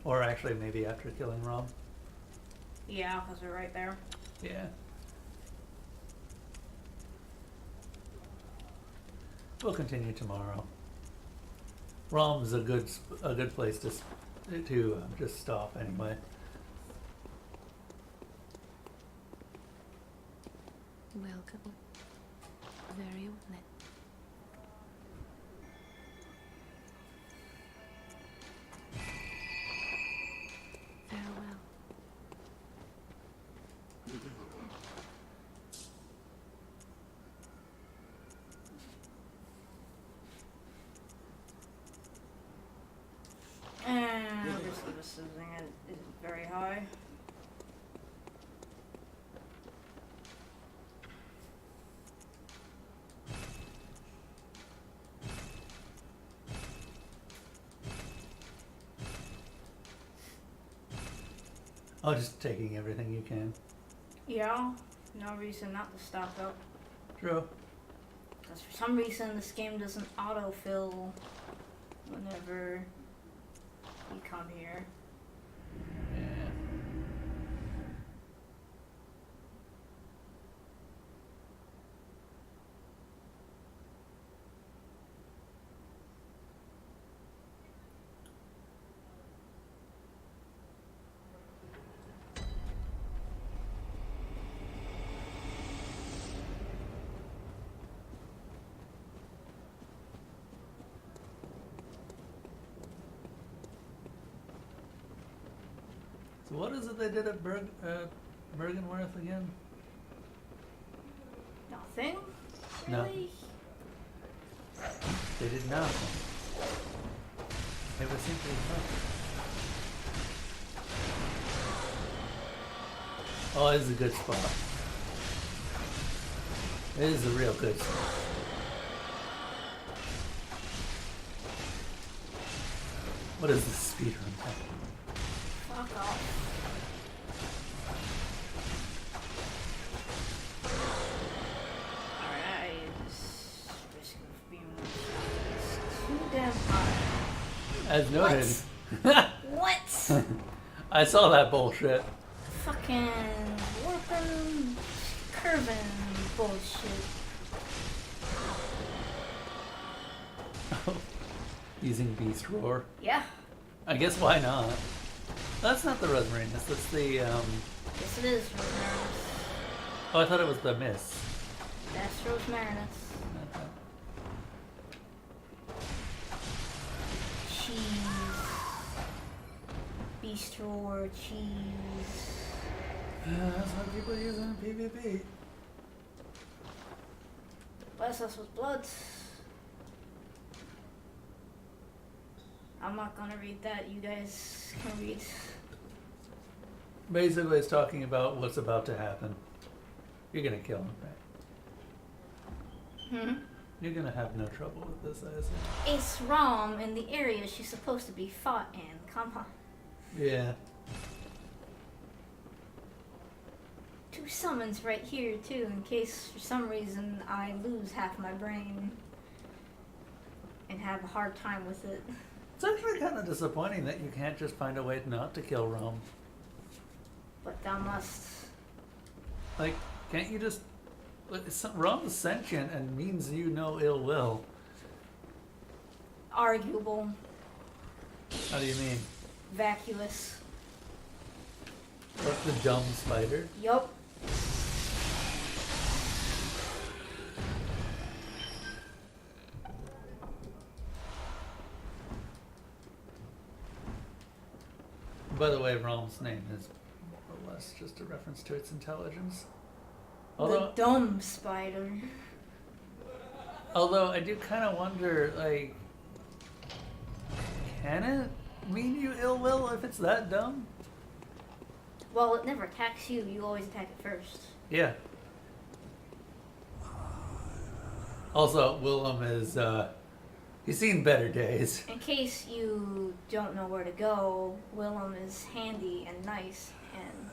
Or actually, maybe after killing Rom.
Yeah, because we're right there.
Yeah. We'll continue tomorrow. Rom's a good place to just stop anyway.
Welcome. Very well then. Farewell.
And obviously this thing is very high.
Oh, just taking everything you can.
Yeah, no reason not to stock up.
True.
Because for some reason this game doesn't autofill whenever you come here.
Yeah. So what is it they did at Bergenworth again?
Nothing?
No.
Really?
They did nothing. It was simply nothing. Oh, it is a good spot. It is a real good spot. What is this speedrun time?
Fuck off. Alright, this risk of being one shot is too damn high.
As noted.
What?
I saw that bullshit.
Fucking warping, curving bullshit.
Using Beast Roar.
Yeah.
I guess why not? That's not the Rosmarinus, that's the
Yes, it is Rosmarinus.
oh, I thought it was the Miss.
That's Rosmarinus. Cheese. Beast roar, cheese.
That's what people use in PvP.
Bless us with blood. I'm not gonna read that, you guys can read.
Basically, it's talking about what's about to happen. You're gonna kill him, right? You're gonna have no trouble with this, I assume.
It's Rom in the area she's supposed to be fought in. Come on.
Yeah.
2 summons right here too, in case for some reason I lose half my brain and have a hard time with it.
It's actually kind of disappointing that you can't just find a way not to kill Rome.
But thou must.
Like, can't you just Rom's sentient and means you no ill will.
Arguable.
How do you mean?
Vacuous.
Like the dumb spider?
Yup.
By the way, Rom's name is more or less just a reference to its intelligence.
The dumb spider.
Although I do kind of wonder, like, can it mean you ill will if it's that dumb?
Well, it never attacks you. You always attack it first.
Yeah. Also, Willem is, he's seen better days.
In case you don't know where to go, Willem is handy and nice, and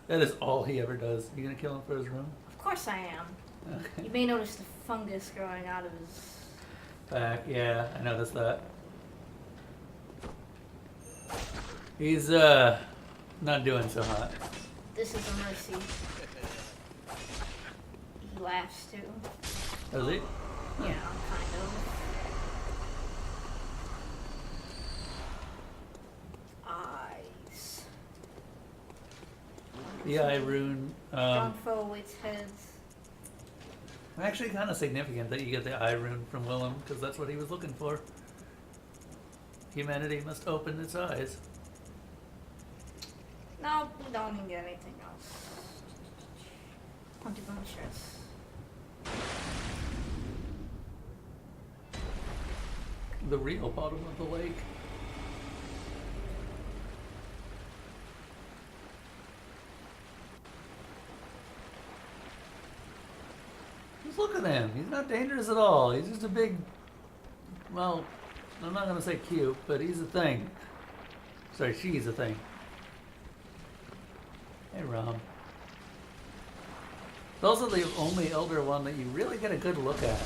That is all he ever does. You gonna kill him for his room?
of course I am.
Okay.
You may notice the fungus growing out of his...
Back, yeah, I noticed that. He's, not doing so hot.
This is a mercy. He laughs too.
Does he?
Yeah, kind of. Eyes.
The eye rune.
Strong foe awaits heads.
Actually, kind of significant that you get the eye rune from Willem, because that's what he was looking for. Humanity must open its eyes.
No, we don't even get anything else. Hunter bone shreds.
The real bottom of the lake. Just look at him. He's not dangerous at all. He's just a big, well, I'm not gonna say cute, but he's a thing. Sorry, she's a thing. Hey, Rom. It's also the only elder one that you really get a good look at.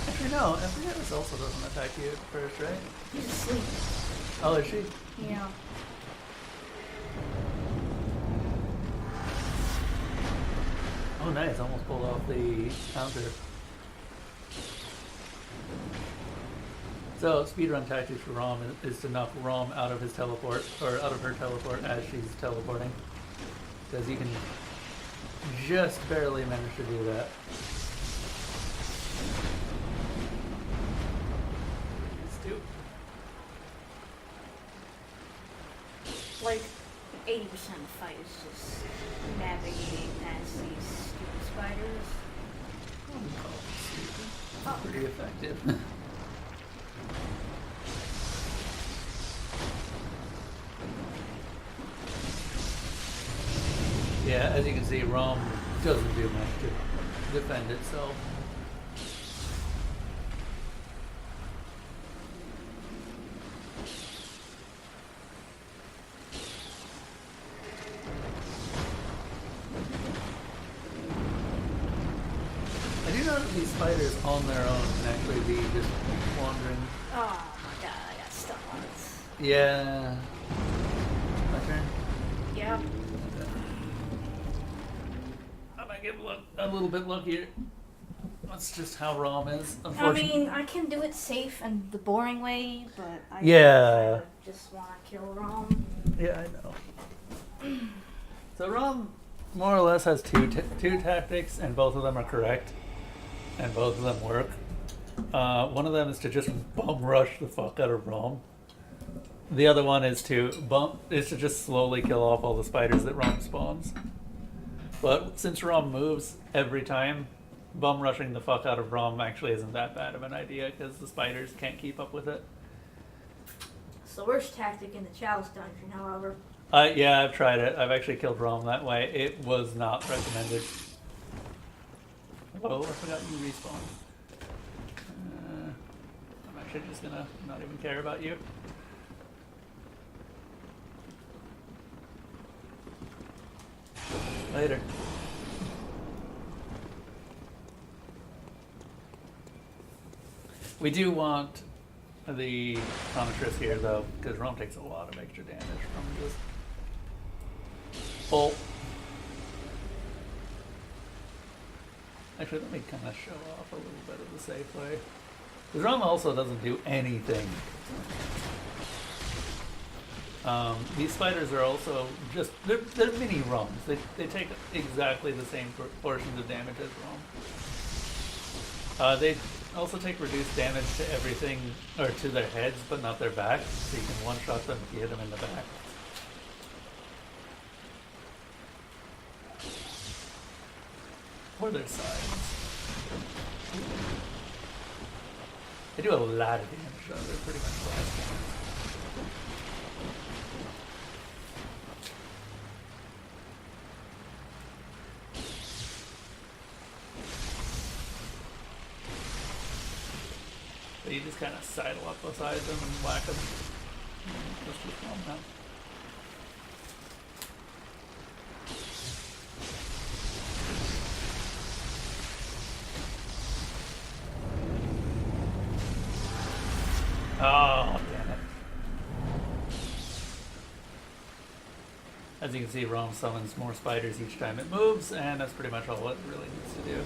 Actually, no, Empress also doesn't attack you at first, right?
He's asleep.
Oh, is she?
Yeah.
Oh, nice. Almost pulled off the counter. So, speedrun tactics for Rom is to knock Rom out of his teleport, or out of her teleport as she's teleporting. Because you can just barely manage to do that. Stupid.
Like, 80% of the fight is just navigating past these stupid spiders.
I wouldn't call it stupid. Pretty effective. Yeah, as you can see, Rom doesn't do much to defend itself. I do know that these spiders on their own can actually be just wandering.
Oh my god, I got stuck on this.
Yeah. My turn?
Yeah.
I might get a little bit luckier. That's just how Rom is,
I
unfortunately.
mean, I can do it safe and the boring way, but I
Yeah.
kinda just want to kill Rom.
Yeah, I know. So Rom more or less has two tactics, and both of them are correct, and both of them work. One of them is to just bum rush the fuck out of Rom. The other one is to just slowly kill off all the spiders that Rom spawns. But since Rom moves every time, bum rushing the fuck out of Rom actually isn't that bad of an idea because the spiders can't keep up with it.
It's the worst tactic in the Chalice dungeon, however.
Yeah, I've tried it. I've actually killed Rom that way. It was not recommended. Oh, I forgot you respawn. I'm actually just gonna not even care about you. Later. We do want the Chronotress here though, because Rom takes a lot of extra damage from this bolt. Actually, let me kind of show off a little bit of the safe way. The drum also doesn't do anything. These spiders are also just, they're mini ROMs. They take exactly the same portions of damage as ROM. They also take reduced damage to everything, or to their heads, but not their backs, so you can one-shot them if you hit them in the back. Or their sides. They do a lot of damage though, they're pretty much blast cannons. But you just kind of sidle up beside them and whack them. That's just one now. Oh, damn it. As you can see, Rome summons more spiders each time it moves, and that's pretty much all it really needs to do.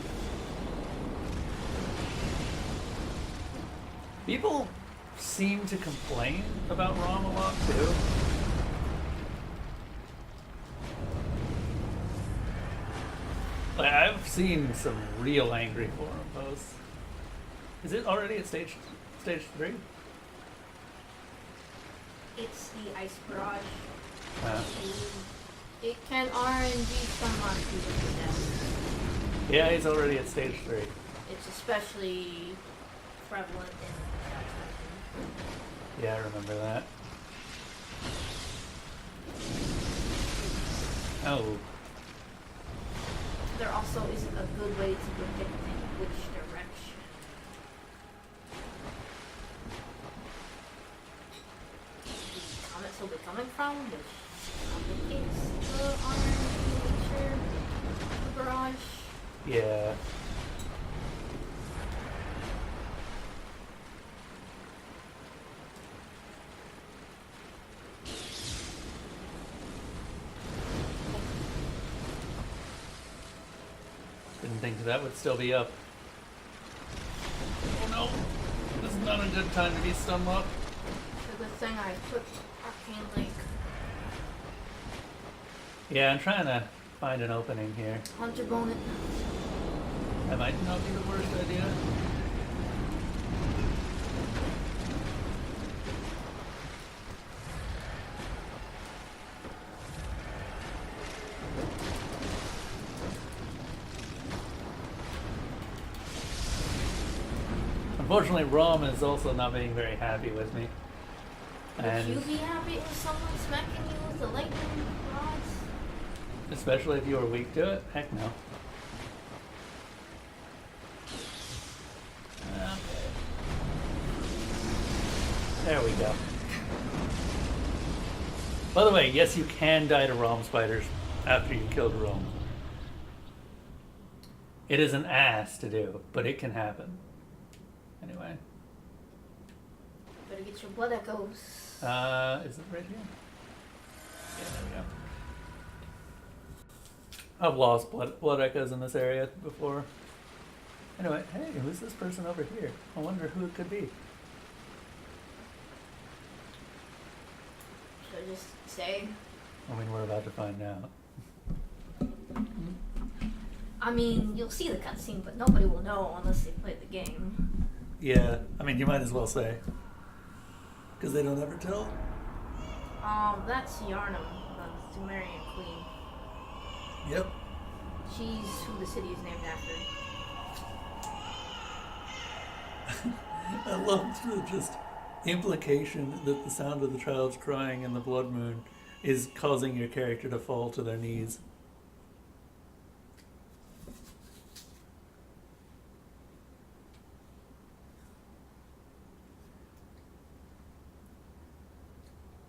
People seem to complain about ROM a lot, too. Like, I've seen some real angry forum posts. Is it already at stage 3?
It's the ice barrage.
Uh,
It can RNG some on people now.
yeah, he's already at stage 3.
It's especially prevalent in
Yeah, I remember that. Oh.
there also isn't a good way to predict in which direction. The comets will be coming from, which complicates the RNG nature of the barrage.
Yeah. Didn't think that would still be up. Oh no. This is not a good time to be stun locked.
It's a good thing I put Arcane Link.
Yeah, I'm trying to find an opening here.
Hunter bone it.
That might not be the worst idea. Unfortunately, Rom is also not being very happy with me.
Would
And
you be happy with someone smacking you with the lightning rods?
especially if you were weak to it? Heck no. Okay. There we go. By the way, yes, you can die to Rom spiders after you killed Rom. It is an ass to do, but it can happen. Anyway.
Better get your blood echoes.
Is it right here? Yeah, there we go. I've lost blood echoes in this area before. Anyway, hey, who's this person over here? I wonder who it could be.
Should I just say?
I mean, we're about to find out.
I mean, you'll see the cutscene, but nobody will know unless they play the game.
Yeah, I mean, you might as well say. Because they don't ever tell.
That's Yarnum, the Sumerian queen.
Yep.
She's who the city is named after.
I love the just implication that the sound of the child's crying in the blood moon is causing your character to fall to their knees.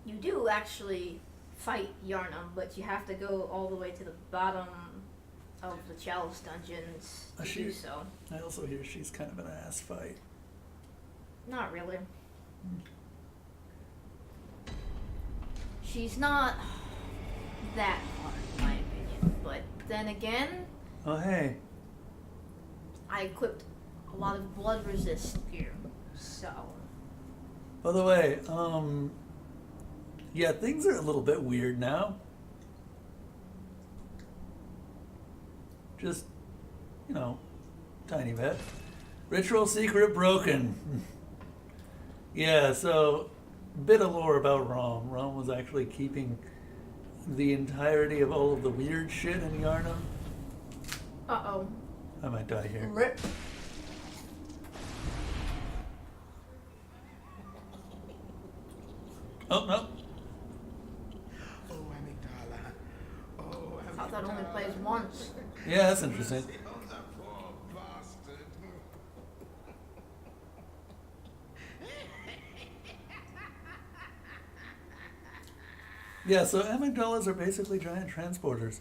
You do actually fight Yarnum, but you have to go all the way to the bottom of the Chalice dungeons to do so.
I also hear she's kind of an ass fight.
Not really. She's not that hard, in my opinion. But then again,
Oh, hey.
I equipped a lot of blood resist gear. So
By the way, yeah, things are a little bit weird now. Just, you know, tiny bit. Ritual secret broken. Yeah, so, bit of lore about Rom. Rom was actually keeping the entirety of all of the weird shit in Yarnum.
uh-oh.
I might die here.
Rip.
Oh, no.
Oh, amygdala. Oh,
I thought that only plays once.
Yeah, that's interesting. Yeah, so amygdalas are basically giant transporters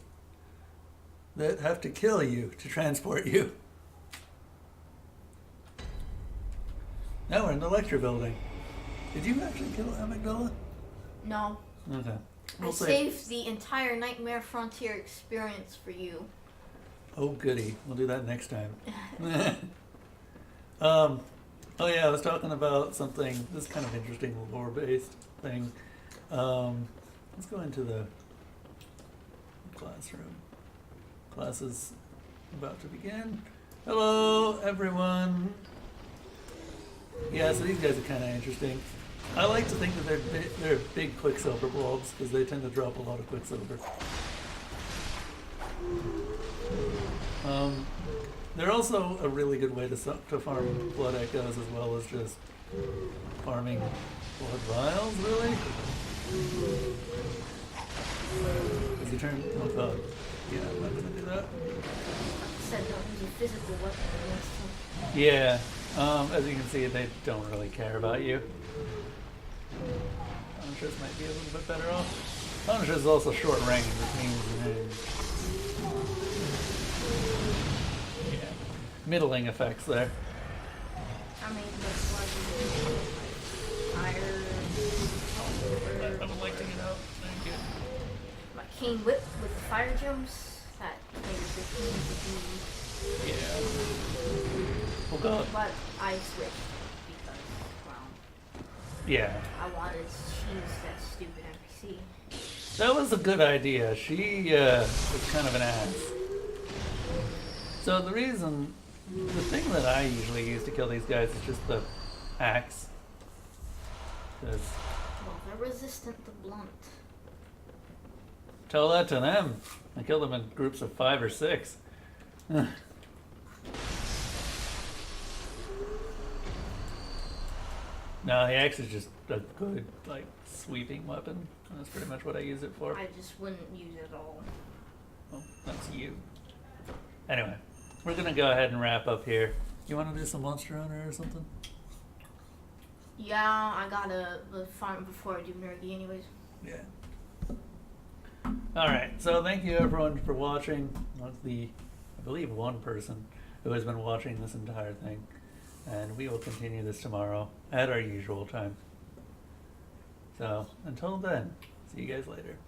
that have to kill you to transport you. Now we're in the lecture building. Did you actually kill amygdala?
No.
Okay.
I
We'll see.
saved the entire Nightmare Frontier experience for you.
Oh, goody. We'll do that next time. Oh, yeah, I was talking about something, this is kind of interesting lore-based thing. Let's go into the classroom. Class is about to begin. Hello, everyone. Yeah, so these guys are kind of interesting. I like to think that they're big Quicksilver bulbs because they tend to drop a lot of Quicksilver. They're also a really good way to farm Blood Echoes as well as just farming Blood Vials, really? Is your turn? Oh god. Yeah, I'm not gonna do that.
Said don't use a physical weapon against him.
Yeah, as you can see, they don't really care about you. Punishers might be a little bit better off. Punishers is also short range, which means yeah, middling effects there.
I mean, that's like fire.
I would like to get out. Thank you.
My cane whip with the fire jumps. That makes the cane to
Yeah. Oh god.
be. But I switched because, well,
Yeah.
I wanted to choose that stupid NPC.
That was a good idea. She was kind of an ass. So the thing that I usually use to kill these guys is just the axe. Because
Well, they're resistant to blunt.
tell that to them. I kill them in groups of 5 or 6. No, the axe is just a good, like, sweeping weapon. That's pretty much what I use it for.
I just wouldn't use it at all.
Well, that's you. Anyway, we're gonna go ahead and wrap up here. You want to do some Monster Hunter or something?
Yeah, I gotta farm before I do Nerdy anyways.
Yeah. Alright, so thank you everyone for watching. That's I believe, one person who has been watching this entire thing. And we will continue this tomorrow at our usual time. So, until then, see you guys later.